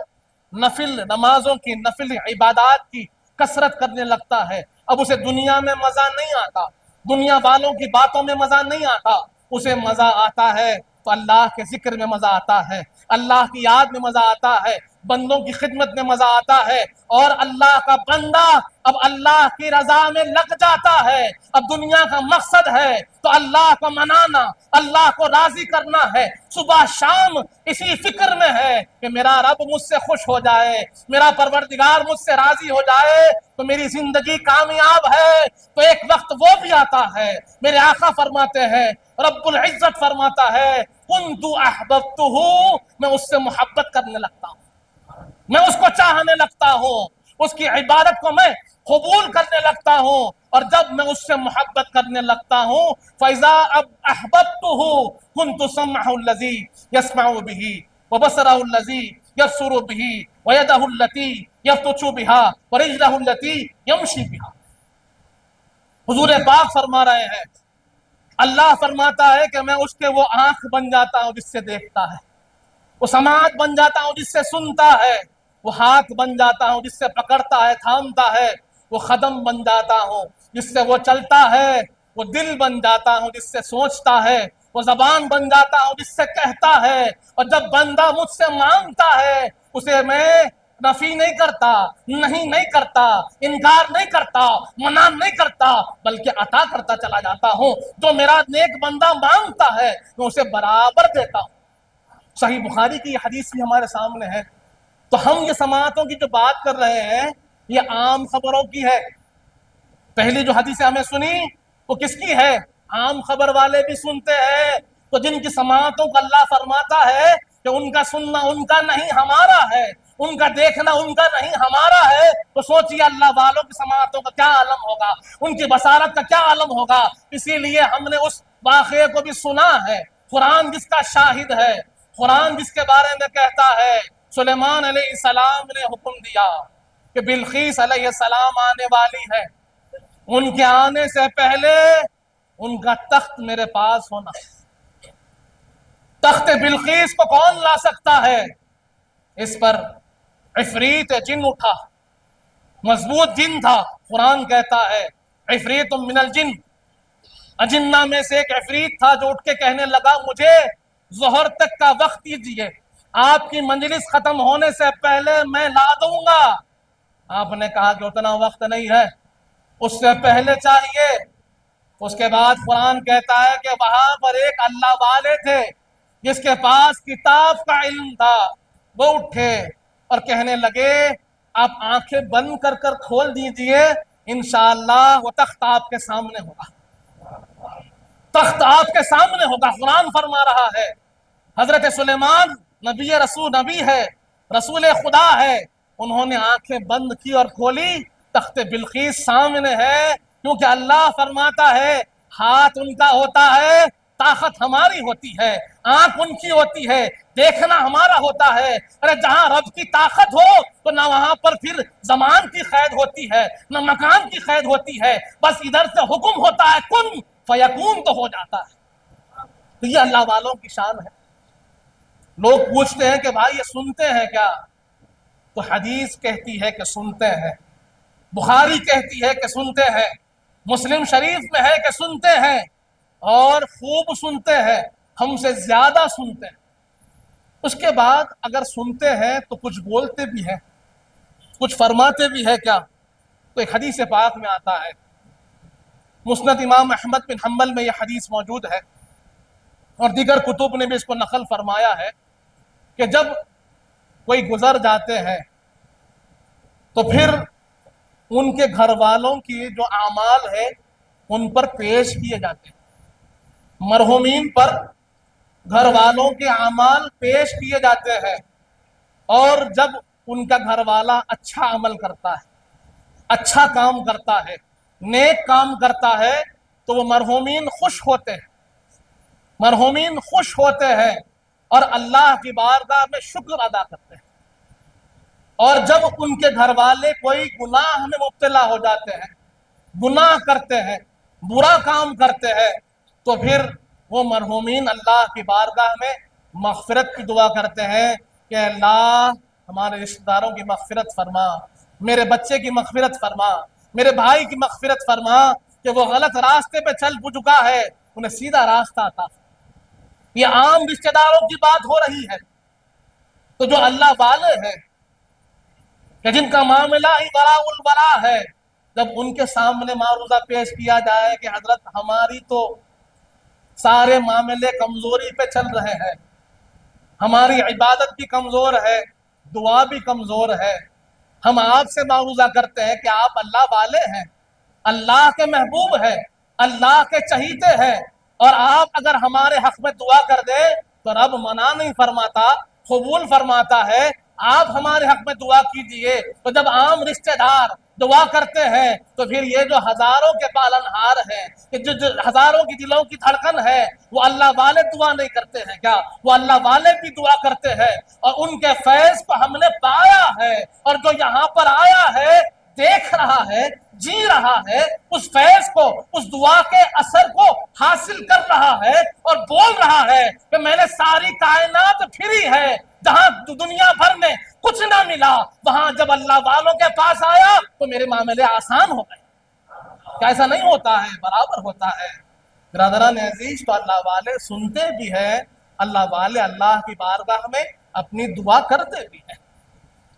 S2: نفل نمازوں کی، نفل عبادات کی کثرت کرنے لگتا ہے۔ اب اسے دنیا میں مزہ نہیں آتا، دنیا والوں کی باتوں میں مزہ نہیں آتا، اسے مزہ آتا ہے تو اللہ کے ذکر میں مزہ آتا ہے، اللہ کی یاد میں مزہ آتا ہے، بندوں کی خدمت میں مزہ آتا ہے، اور اللہ کا بندہ اب اللہ کی رضا میں لگ جاتا ہے۔ اب دنیا کا مقصد ہے تو اللہ کو منانا، اللہ کو راضی کرنا ہے، صبح شام اسی فکر میں ہے کہ میرا رب مجھ سے خوش ہو جائے، میرا پروردگار مجھ سے راضی ہو جائے تو میری زندگی کامیاب ہے۔ تو ایک وقت وہ بھی آتا ہے، میرے آقا فرماتے ہیں، رب العزت فرماتا ہے، کنت احببتہ، میں اس سے محبت کرنے لگتا ہوں، میں اس کو چاہنے لگتا ہوں، اس کی عبادت کو میں قبول کرنے لگتا ہوں، اور جب میں اس سے محبت کرنے لگتا ہوں فَإِذَا أَحْبَبْتُهُ كُنْتُ سَمْعَهُ الَّذِي يَسْمَعُ بِهِ وَبَصَرَهُ الَّذِي يَبْصُرُ بِهِ وَيَدَهُ الَّتِي يَبْطِشُ بِهَا وَرِجْلَهُ الَّتِي يَمْشِي بِهَا۔ حضور پاک فرما رہے ہیں، اللہ فرماتا ہے کہ میں اس کے وہ آنکھ بن جاتا ہوں جس سے دیکھتا ہے، وہ سماعت بن جاتا ہوں جس سے سنتا ہے، وہ ہاتھ بن جاتا ہوں جس سے پکڑتا ہے تھامتا ہے، وہ قدم بن جاتا ہوں جس سے وہ چلتا ہے، وہ دل بن جاتا ہوں جس سے سوچتا ہے، وہ زبان بن جاتا ہوں جس سے کہتا ہے، اور جب بندہ مجھ سے مانگتا ہے اسے میں نفی نہیں کرتا، نہیں کرتا، انکار نہیں کرتا، منع نہیں کرتا، بلکہ عطا کرتا چلا جاتا ہوں۔ جو میرا نیک بندہ مانگتا ہے میں اسے برابر دیتا ہوں۔ صحیح بخاری کی یہ حدیث بھی ہمارے سامنے ہے۔ تو ہم یہ سماعتوں کی جو بات کر رہے ہیں یہ عام خبروں کی ہے۔ پہلی جو حدیث ہمیں سنی وہ کس کی ہے؟ عام خبر والے بھی سنتے ہیں، تو جن کی سماعتوں کو اللہ فرماتا ہے کہ ان کا سننا ان کا نہیں ہمارا ہے، ان کا دیکھنا ان کا نہیں ہمارا ہے، تو سوچئے اللہ والوں کی سماعتوں کا کیا عالم ہوگا، ان کی بصارت کا کیا عالم ہوگا۔ اسی لیے ہم نے اس واقعے کو بھی سنا ہے، قرآن جس کا شاہد ہے، قرآن جس کے بارے میں کہتا ہے، سلیمان علیہ السلام نے حکم دیا کہ بلقیس علیہ السلام آنے والی ہے، ان کے آنے سے پہلے ان کا تخت میرے پاس ہونا۔ تخت بلقیس کو کون لا سکتا ہے؟ اس پر عفریت جن اٹھا، مضبوط جن تھا۔ قرآن کہتا ہے عفریت من الجن، اجنہ میں سے ایک عفریت تھا جو اٹھ کے کہنے لگا مجھے ظہر تک کا وقت دیجیے، آپ کی مجلس ختم ہونے سے پہلے میں لا دوں گا۔ آپ نے کہا کہ اتنا وقت نہیں ہے، اس سے پہلے چاہیے۔ اس کے بعد قرآن کہتا ہے کہ وہاں پر ایک اللہ والے تھے جس کے پاس کتاب کا علم تھا، وہ اٹھے اور کہنے لگے آپ آنکھیں بند کر کر کھول دیجئے، انشاءاللہ وہ تخت آپ کے سامنے ہوگا، تخت آپ کے سامنے ہوگا۔ قرآن فرما رہا ہے حضرت سلیمان نبی ہے، رسول خدا ہے، انہوں نے آنکھیں بند کی اور کھولی، تخت بلقیس سامنے ہے، کیونکہ اللہ فرماتا ہے ہاتھ ان کا ہوتا ہے، طاقت ہماری ہوتی ہے، آنکھ ان کی ہوتی ہے، دیکھنا ہمارا ہوتا ہے۔ ارے جہاں رب کی طاقت ہو تو نہ وہاں پر پھر زمان کی قید ہوتی ہے نہ مکان کی قید ہوتی ہے، بس ادھر سے حکم ہوتا ہے کن فیکون تو ہو جاتا ہے۔ تو یہ اللہ والوں کی شان ہے۔ لوگ پوچھتے ہیں کہ بھائی یہ سنتے ہیں کیا؟ تو حدیث کہتی ہے کہ سنتے ہیں، بخاری کہتی ہے کہ سنتے ہیں، مسلم شریف میں ہے کہ سنتے ہیں، اور خوب سنتے ہیں، ہم سے زیادہ سنتے ہیں۔ اس کے بعد اگر سنتے ہیں تو کچھ بولتے بھی ہیں، کچھ فرماتے بھی ہے کیا؟ تو ایک حدیث پاک میں آتا ہے، مسند امام احمد بن حنبل میں یہ حدیث موجود ہے، اور دیگر کتب نے بھی اس کو نقل فرمایا ہے کہ جب کوئی گزر جاتے ہیں تو پھر ان کے گھر والوں کی جو اعمال ہے ان پر پیش کیے جاتے ہیں، مرحومین پر گھر والوں کے اعمال پیش کیے جاتے ہیں، اور جب ان کا گھر والا اچھا عمل کرتا ہے، اچھا کام کرتا ہے، نیک کام کرتا ہے تو وہ مرحومین خوش ہوتے ہیں، مرحومین خوش ہوتے ہیں اور اللہ کی بارگاہ میں شکر ادا کرتے ہیں۔ اور جب ان کے گھر والے کوئی گناہ میں مبتلا ہو جاتے ہیں، گناہ کرتے ہیں، برا کام کرتے ہیں، تو پھر وہ مرحومین اللہ کی بارگاہ میں مغفرت کی دعا کرتے ہیں کہ اللہ ہمارے رشتہ داروں کی مغفرت فرما، میرے بچے کی مغفرت فرما، میرے بھائی کی مغفرت فرما کہ وہ غلط راستے پہ چل چکا ہے، انہیں سیدھا راستہ عطا فرما۔ یہ عام رشتہ داروں کی بات ہو رہی ہے، تو جو اللہ والے ہیں کہ جن کا معاملہ ہی براء البراء ہے، جب ان کے سامنے معروضہ پیش کیا جائے کہ حضرت ہماری تو سارے معاملے کمزوری پہ چل رہے ہیں، ہماری عبادت بھی کمزور ہے، دعا بھی کمزور ہے، ہم آپ سے معروضہ کرتے ہیں کہ آپ اللہ والے ہیں، اللہ کے محبوب ہیں، اللہ کے چہیتے ہیں، اور آپ اگر ہمارے حق میں دعا کر دیں تو رب منع نہیں فرماتا، قبول فرماتا ہے، آپ ہمارے حق میں دعا کیجئے۔ تو جب عام رشتہ دار دعا کرتے ہیں تو پھر یہ جو ہزاروں کے پالنہار ہیں، کہ جو ہزاروں کی دلوں کی دھڑکن ہے، وہ اللہ والے دعا نہیں کرتے ہیں کیا؟ وہ اللہ والے بھی دعا کرتے ہیں، اور ان کے فیض کو ہم نے پایا ہے، اور جو یہاں پر آیا ہے، دیکھ رہا ہے، جی رہا ہے، اس فیض کو، اس دعا کے اثر کو حاصل کر رہا ہے، اور بول رہا ہے کہ میں نے ساری کائنات پھری ہے، جہاں دنیا بھر میں کچھ نہ ملا، وہاں جب اللہ والوں کے پاس آیا تو میرے معاملے آسان ہو گئے۔ کیا ایسا نہیں ہوتا ہے؟ برابر ہوتا ہے۔ برادران عزیز، تو اللہ والے سنتے بھی ہیں، اللہ والے اللہ کی بارگاہ میں اپنی دعا کرتے بھی ہیں۔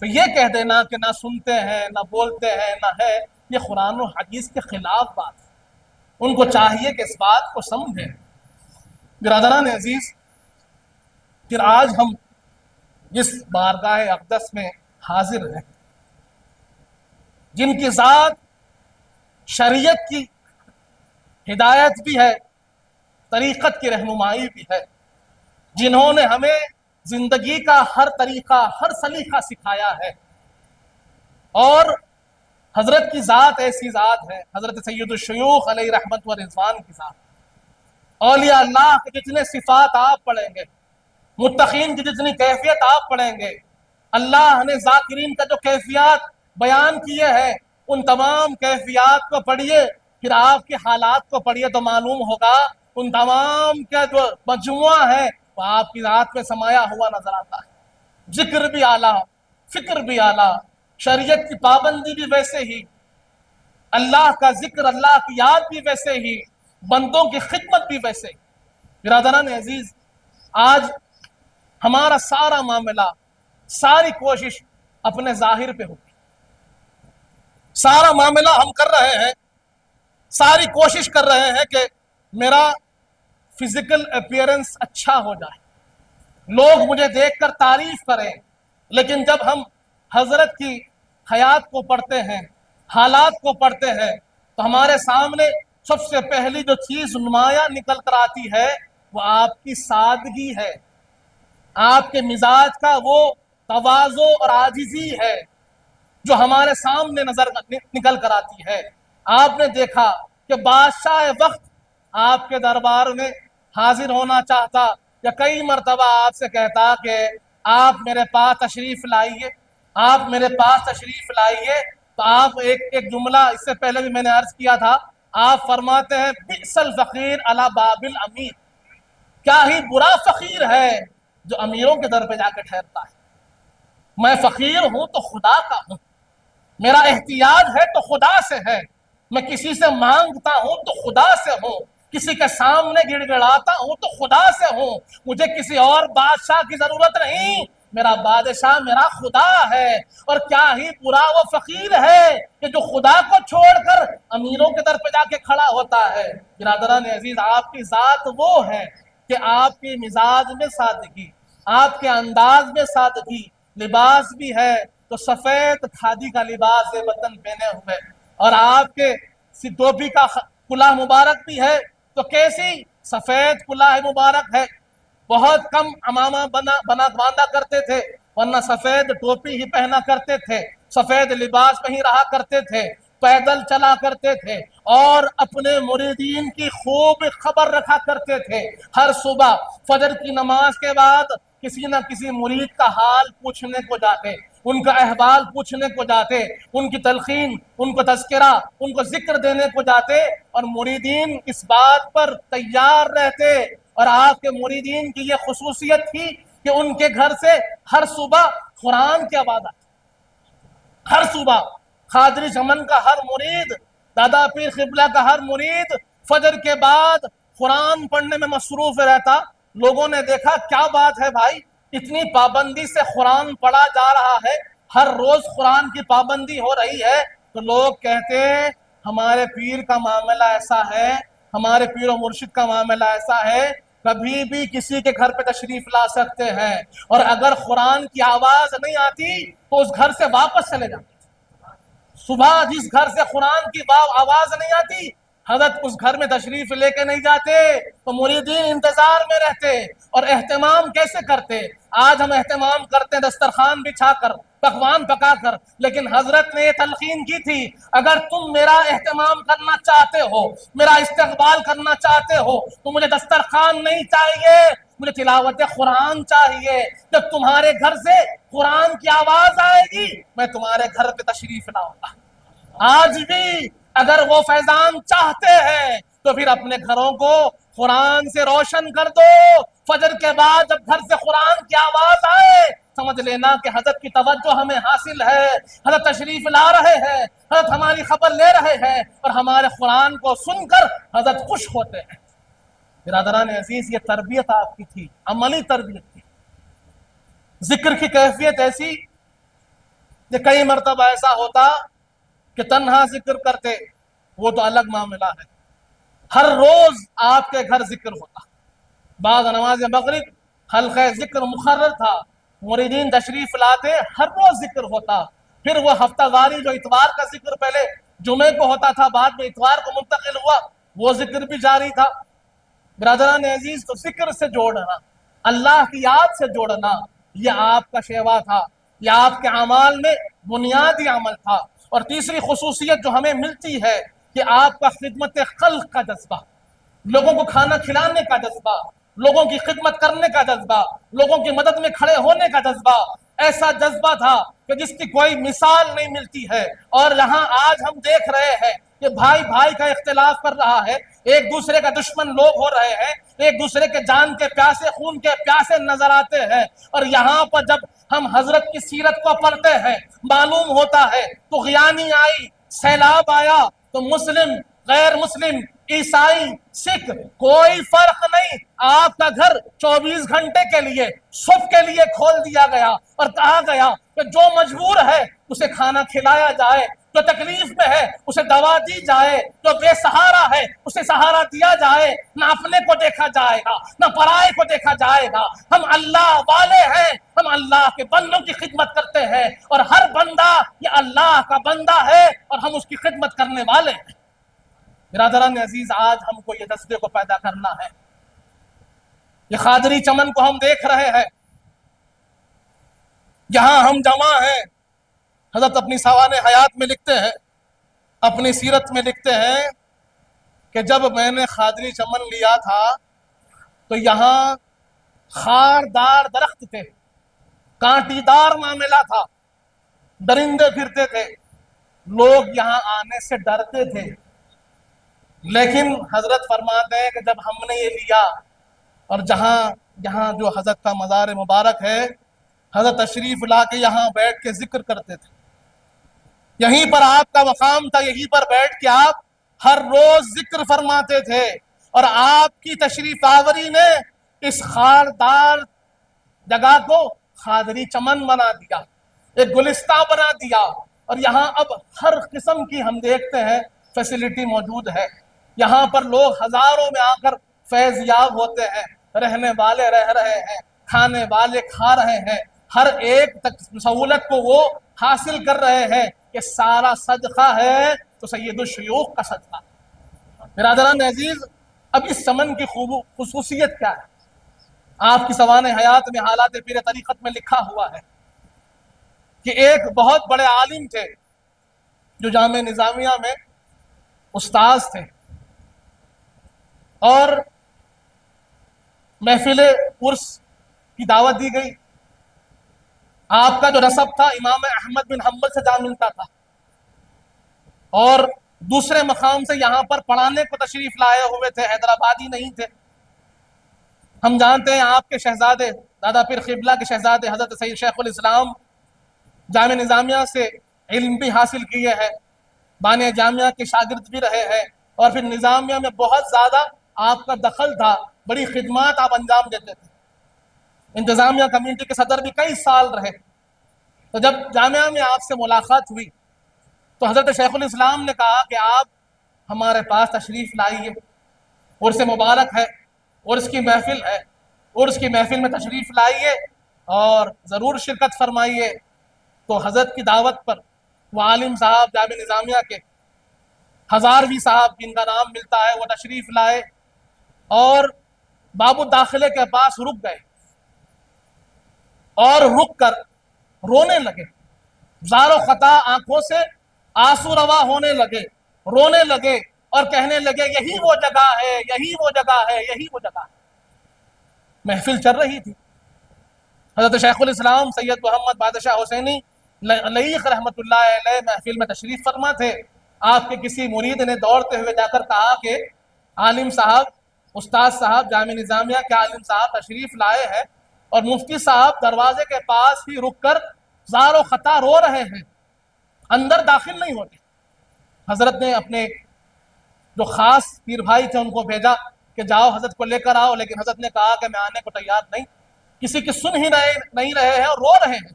S2: تو یہ کہہ دینا کہ نہ سنتے ہیں، نہ بولتے ہیں، نہ ہے، یہ قرآن و حدیث کے خلاف بات ہے۔ ان کو چاہیے کہ اس بات کو سمجھیں۔ برادران عزیز، پھر آج ہم جس بارگاہ اقدس میں حاضر ہیں، جن کی ذات شریعت کی ہدایت بھی ہے، طریقت کی رہنمائی بھی ہے، جنہوں نے ہمیں زندگی کا ہر طریقہ، ہر سلیقہ سکھایا ہے، اور حضرت کی ذات ایسی ذات ہے، حضرت سید الشیوخ علیہ رحمت و رضوان کی ذات۔ اولیاء اللہ کے جتنے صفات آپ پڑھیں گے، متقین کی جتنی کیفیت آپ پڑھیں گے، اللہ نے ذاکرین کا جو کیفیات بیان کیے ہیں، ان تمام کیفیات کو پڑھیے، پھر آپ کے حالات کو پڑھیے تو معلوم ہوگا ان تمام کا جو مجموعہ ہے وہ آپ کی ذات میں سمایا ہوا نظر آتا ہے۔ ذکر بھی اعلیٰ، فکر بھی اعلیٰ، شریعت کی پابندی بھی ویسے ہی، اللہ کا ذکر، اللہ کی یاد بھی ویسے ہی، بندوں کی خدمت بھی ویسے ہی۔ برادران عزیز، آج ہمارا سارا معاملہ، ساری کوشش اپنے ظاہر پہ ہوگی۔ سارا معاملہ ہم کر رہے ہیں، ساری کوشش کر رہے ہیں کہ میرا فزیکل اپیئرنس اچھا ہو جائے، لوگ مجھے دیکھ کر تعریف کریں، لیکن جب ہم حضرت کی حیات کو پڑھتے ہیں، حالات کو پڑھتے ہیں، تو ہمارے سامنے سب سے پہلی جو چیز نمایاں نکل کر آتی ہے وہ آپ کی سادگی ہے، آپ کے مزاج کا وہ تواضع اور عاجزی ہے جو ہمارے سامنے نکل کر آتی ہے۔ آپ نے دیکھا کہ بادشاہ وقت آپ کے دربار میں حاضر ہونا چاہتا یا کئی مرتبہ آپ سے کہتا کہ آپ میرے پاس تشریف لائیے، آپ میرے پاس تشریف لائیے، تو آپ ایک جملہ اس سے پہلے بھی میں نے عرض کیا تھا، آپ فرماتے ہیں بئس الفقیر علی باب الامیر، کیا ہی برا فقیر ہے جو امیروں کے در پہ جا کے ٹھہرتا ہے۔ میں فقیر ہوں تو خدا کا ہوں، میرا احتیاج ہے تو خدا سے ہے، میں کسی سے مانگتا ہوں تو خدا سے ہوں، کسی کے سامنے گڑ گڑاتا ہوں تو خدا سے ہوں، مجھے کسی اور بادشاہ کی ضرورت نہیں، میرا بادشاہ میرا خدا ہے۔ اور کیا ہی برا وہ فقیر ہے کہ جو خدا کو چھوڑ کر امیروں کے در پہ جا کے کھڑا ہوتا ہے۔ برادران عزیز، آپ کی ذات وہ ہے کہ آپ کی مزاج میں سادگی، آپ کے انداز میں سادگی، لباس بھی ہے تو سفید کھادی کا لباس وطن پہنے ہوئے، اور آپ کے ٹوپی کا کلاه مبارک بھی ہے تو کیسی سفید کلاه مبارک ہے۔ بہت کم عمامہ باندھا کرتے تھے، ورنہ سفید ٹوپی ہی پہنا کرتے تھے، سفید لباس میں ہی رہا کرتے تھے، پیدل چلا کرتے تھے، اور اپنے مریدین کی خوب خبر رکھا کرتے تھے۔ ہر صبح فجر کی نماز کے بعد کسی نہ کسی مرید کا حال پوچھنے کو جاتے، ان کا احوال پوچھنے کو جاتے، ان کی تلقین، ان کو تذکرہ، ان کو ذکر دینے کو جاتے، اور مریدین اس بات پر تیار رہتے۔ اور آپ کے مریدین کی یہ خصوصیت تھی کہ ان کے گھر سے ہر صبح قرآن کی آواز آتی، ہر صبح قادری چمن کا ہر مرید، دادا پیر قبلہ کا ہر مرید فجر کے بعد قرآن پڑھنے میں مصروف رہتا۔ لوگوں نے دیکھا کیا بات ہے بھائی، اتنی پابندی سے قرآن پڑھا جا رہا ہے، ہر روز قرآن کی پابندی ہو رہی ہے، تو لوگ کہتے ہیں ہمارے پیر کا معاملہ ایسا ہے، ہمارے پیر و مرشد کا معاملہ ایسا ہے، کبھی بھی کسی کے گھر پہ تشریف لا سکتے ہیں، اور اگر قرآن کی آواز نہیں آتی تو اس گھر سے واپس چلے جاتے۔ صبح جس گھر سے قرآن کی آواز نہیں آتی، حضرت اس گھر میں تشریف لے کے نہیں جاتے، تو مریدین انتظار میں رہتے اور اہتمام کیسے کرتے۔ آج ہم اہتمام کرتے ہیں دسترخوان بچھا کر، پکوان پکا کر، لیکن حضرت نے یہ تلقین کی تھی اگر تم میرا اہتمام کرنا چاہتے ہو، میرا استقبال کرنا چاہتے ہو، تو مجھے دسترخوان نہیں چاہیے، مجھے تلاوت قرآن چاہیے۔ جب تمہارے گھر سے قرآن کی آواز آئے گی میں تمہارے گھر پہ تشریف لاؤں گا۔ آج بھی اگر وہ فیضان چاہتے ہیں تو پھر اپنے گھروں کو قرآن سے روشن کر دو۔ فجر کے بعد جب گھر سے قرآن کی آواز آئے سمجھ لینا کہ حضرت کی توجہ ہمیں حاصل ہے، حضرت تشریف لا رہے ہیں، حضرت ہماری خبر لے رہے ہیں، اور ہمارے قرآن کو سن کر حضرت خوش ہوتے ہیں۔ برادران عزیز، یہ تربیت آپ کی تھی، عملی تربیت تھی۔ ذکر کی کیفیت ایسی کہ کئی مرتبہ ایسا ہوتا کہ تنہا ذکر کرتے، وہ تو الگ معاملہ ہے، ہر روز آپ کے گھر ذکر ہوتا۔ بعد نماز مغرب حلقہ ذکر مقرر تھا، مریدین تشریف لاتے، ہر روز ذکر ہوتا۔ پھر وہ ہفتہ واری جو اتوار کا ذکر پہلے جمعے کو ہوتا تھا، بعد میں اتوار کو منتقل ہوا، وہ ذکر بھی جاری تھا۔ برادران عزیز، تو ذکر سے جوڑنا، اللہ کی یاد سے جوڑنا، یہ آپ کا شیوا تھا، یہ آپ کے اعمال میں بنیادی عمل تھا۔ اور تیسری خصوصیت جو ہمیں ملتی ہے کہ آپ کا خدمت خلق کا جذبہ، لوگوں کو کھانا کھلانے کا جذبہ، لوگوں کی خدمت کرنے کا جذبہ، لوگوں کی مدد میں کھڑے ہونے کا جذبہ، ایسا جذبہ تھا کہ جس کی کوئی مثال نہیں ملتی ہے۔ اور یہاں آج ہم دیکھ رہے ہیں کہ بھائی بھائی کا اختلاف کر رہا ہے، ایک دوسرے کا دشمن لوگ ہو رہے ہیں، ایک دوسرے کے جان کے پیاسے، خون کے پیاسے نظر آتے ہیں۔ اور یہاں پر جب ہم حضرت کی سیرت کو پڑھتے ہیں معلوم ہوتا ہے طغیانی آئی، سیلاب آیا تو مسلم، غیر مسلم، عیسائی، سکھ، کوئی فرق نہیں، آپ کا گھر 24 گھنٹے کے لیے صبح کے لیے کھول دیا گیا اور کہا گیا کہ جو مجبور ہے اسے کھانا کھلایا جائے، جو تکلیف میں ہے اسے دوا دی جائے، جو بے سہارا ہے اسے سہارا دیا جائے۔ نہ اپنے کو دیکھا جائے گا، نہ پرائے کو دیکھا جائے گا۔ ہم اللہ والے ہیں، ہم اللہ کے بندوں کی خدمت کرتے ہیں، اور ہر بندہ یہ اللہ کا بندہ ہے اور ہم اس کی خدمت کرنے والے ہیں۔ برادران عزیز، آج ہم کو یہ جذبے کو پیدا کرنا ہے۔ یہ قادری چمن کو ہم دیکھ رہے ہیں، یہاں ہم جمع ہیں۔ حضرت اپنی سوانح حیات میں لکھتے ہیں، اپنی سیرت میں لکھتے ہیں کہ جب میں نے قادری چمن لیا تھا تو یہاں خاردار درخت تھے، کانٹی دار معاملہ تھا، درندے پھرتے تھے، لوگ یہاں آنے سے ڈرتے تھے۔ لیکن حضرت فرماتے ہیں کہ جب ہم نے یہ لیا، اور جہاں جو حضرت کا مزار مبارک ہے، حضرت تشریف لا کے یہاں بیٹھ کے ذکر کرتے تھے، یہیں پر آپ کا مقام تھا، یہیں پر بیٹھ کے آپ ہر روز ذکر فرماتے تھے۔ اور آپ کی تشریف آوری نے اس خاردار جگہ کو قادری چمن بنا دیا، ایک گلستہ بنا دیا، اور یہاں اب ہر قسم کی ہم دیکھتے ہیں فیسلٹی موجود ہے۔ یہاں پر لوگ ہزاروں میں آ کر فیض یاب ہوتے ہیں، رہنے والے رہ رہے ہیں، کھانے والے کھا رہے ہیں، ہر ایک سہولت کو وہ حاصل کر رہے ہیں۔ کہ سارا صدقہ ہے تو سید الشیوخ کا صدقہ۔ برادران عزیز، اب اس چمن کی خصوصیت کیا ہے؟ آپ کی سوانح حیات میں حالات پیر طریقت میں لکھا ہوا ہے کہ ایک بہت بڑے عالم تھے جو جامع نظامیہ میں استاذ تھے، اور محفل عرس کی دعوت دی گئی۔ آپ کا جو نسب تھا امام احمد بن حنبل سے جا ملتا تھا، اور دوسرے مقام سے یہاں پر پڑھانے کو تشریف لائے ہوئے تھے، حیدرآبادی نہیں تھے۔ ہم جانتے ہیں آپ کے شہزادے، دادا پیر قبلہ کے شہزادے حضرت سید شیخ الاسلام جامع نظامیہ سے علم بھی حاصل کیے ہیں، بانیہ جامعہ کے شاگرد بھی رہے ہیں، اور پھر نظامیہ میں بہت زیادہ آپ کا دخل تھا، بڑی خدمات آپ انجام دیتے تھے، انتظامیہ کمیٹی کے صدر بھی کئی سال رہے۔ تو جب جامعہ میں آپ سے ملاقات ہوئی تو حضرت شیخ الاسلام نے کہا کہ آپ ہمارے پاس تشریف لائیے، عرس مبارک ہے، عرس کی محفل ہے، عرس کی محفل میں تشریف لائیے اور ضرور شرکت فرمائیے۔ تو حضرت کی دعوت پر وہ عالم صاحب جامعہ نظامیہ کے ہزاروی صاحب جن کا نام ملتا ہے، وہ تشریف لائے اور باب الداخلے کے پاس رک گئے اور رک کر رونے لگے، زار و خطا آنکھوں سے آنسو روا ہونے لگے، رونے لگے اور کہنے لگے یہی وہ جگہ ہے، یہی وہ جگہ ہے، یہی وہ جگہ ہے۔ محفل چل رہی تھی، حضرت شیخ الاسلام سید محمد بادشاہ حسینی لعیق رحمۃ اللہ علیہ محفل میں تشریف فرما تھے۔ آپ کے کسی مرید نے دوڑتے ہوئے جا کر کہا کہ عالم صاحب، استاد صاحب، جامعہ نظامیہ کے عالم صاحب تشریف لائے ہیں اور مفتی صاحب دروازے کے پاس ہی رک کر زار و خطا رو رہے ہیں، اندر داخل نہیں ہوتے۔ حضرت نے اپنے جو خاص پیر بھائی تھے ان کو بھیجا کہ جاؤ حضرت کو لے کر آؤ، لیکن حضرت نے کہا کہ میں آنے کو تیار نہیں، کسی کی سن ہی نہیں رہے ہیں اور رو رہے ہیں۔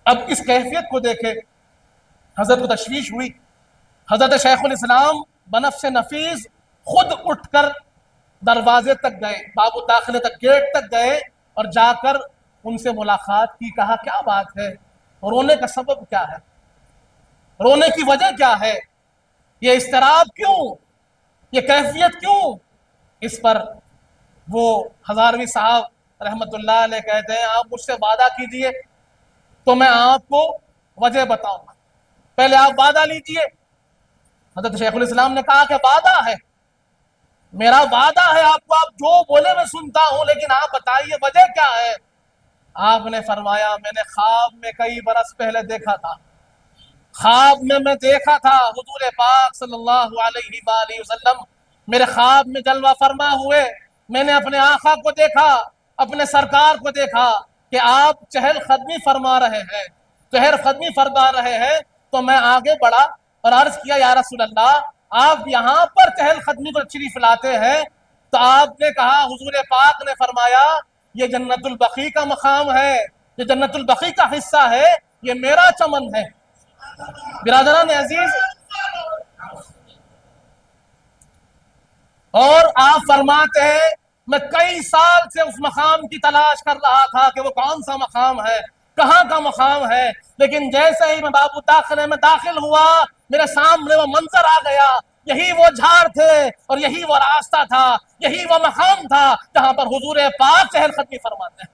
S2: اب اس کیفیت کو دیکھے حضرت کو تشویش ہوئی۔ حضرت شیخ الاسلام بنفس نفیس خود اٹھ کر دروازے تک گئے، باب الداخلے تک، گیٹ تک گئے اور جا کر ان سے ملاقات کی۔ کہا کیا بات ہے، رونے کا سبب کیا ہے، رونے کی وجہ کیا ہے، یہ اضطراب کیوں، یہ کیفیت کیوں؟ اس پر وہ ہزاروی صاحب رحمت اللہ علیہ کہتے ہیں آپ مجھ سے وعدہ کیجئے تو میں آپ کو وجہ بتاؤں گا، پہلے آپ وعدہ لیجئے۔ حضرت شیخ الاسلام نے کہا کہ وعدہ ہے، میرا وعدہ ہے آپ کو، آپ جو بولے میں سنتا ہوں، لیکن آپ بتائیے وجہ کیا ہے۔ آپ نے فرمایا میں نے خواب میں کئی برس پہلے دیکھا تھا، خواب میں دیکھا تھا حضور پاک صلی اللہ علیہ وآلہ وسلم میرے خواب میں جلوہ فرما ہوئے، میں نے اپنے آقا کو دیکھا، اپنے سرکار کو دیکھا کہ آپ چہل قدمی فرما رہے ہیں، چہل قدمی فرما رہے ہیں۔ تو میں آگے بڑھا اور عرض کیا یا رسول اللہ آپ یہاں پر چہل قدمی کو تشریف لاتے ہیں؟ تو آپ نے کہا، حضور پاک نے فرمایا یہ جنت البقیع کا مقام ہے، یہ جنت البقیع کا حصہ ہے، یہ میرا چمن ہے۔ برادران عزیز، اور آپ فرماتے ہیں میں کئی سال سے اس مقام کی تلاش کر رہا تھا کہ وہ کون سا مقام ہے، کہاں کا مقام ہے، لیکن جیسے ہی میں باب الداخلے میں داخل ہوا میرے سامنے وہ منظر آ گیا، یہی وہ جھاڑ تھے اور یہی وہ راستہ تھا، یہی وہ مقام تھا جہاں پر حضور پاک چہل قدمی فرماتے ہیں۔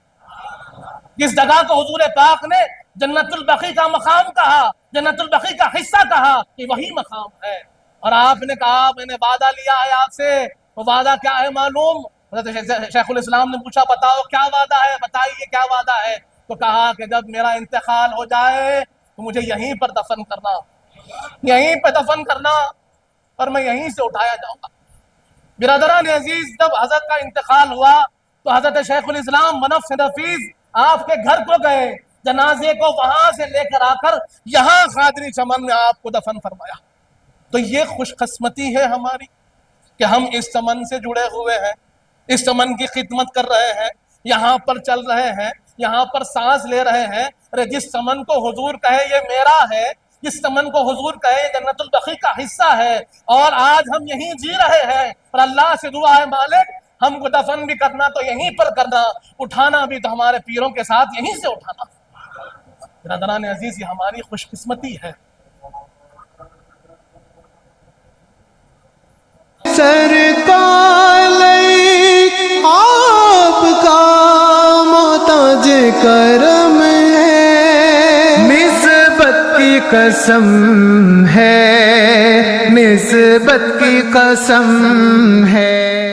S2: جس جگہ کو حضور پاک نے جنت البقیع کا مقام کہا، جنت البقیع کا حصہ کہا، کہ وہی مقام ہے۔ اور آپ نے کہا میں نے وعدہ لیا ہے آپ سے، وہ وعدہ کیا ہے معلوم؟ حضرت شیخ الاسلام نے پوچھا بتاؤ کیا وعدہ ہے، بتائیے کیا وعدہ ہے؟ تو کہا کہ جب میرا انتقال ہو جائے تو مجھے یہیں پر دفن کرنا، یہیں پہ دفن کرنا اور میں یہیں سے اٹھایا جاؤں گا۔ برادران عزیز، جب حضرت کا انتقال ہوا تو حضرت شیخ الاسلام بنفس نفیس آپ کے گھر کو گئے، جنازے کو وہاں سے لے کر آ کر یہاں قادری چمن میں آپ کو دفن فرمایا۔ تو یہ خوش قسمتی ہے ہماری کہ ہم اس چمن سے جڑے ہوئے ہیں، اس چمن کی خدمت کر رہے ہیں، یہاں پر چل رہے ہیں، یہاں پر سانس لے رہے ہیں۔ ارے جس چمن کو حضور کہے یہ میرا ہے، جس چمن کو حضور کہے یہ جنت البقیع کا حصہ ہے، اور آج ہم یہیں جی رہے ہیں، اور اللہ سے دعا ہے مالک ہم کو دفن بھی کرنا تو یہیں پر کرنا، اٹھانا بھی تو ہمارے پیروں کے ساتھ یہیں سے اٹھانا۔ برادران عزیز، یہ ہماری خوش قسمتی ہے۔
S3: سرکار آپ کا محتاج کرم ہے، نسبت کی قسم ہے، نسبت کی قسم ہے۔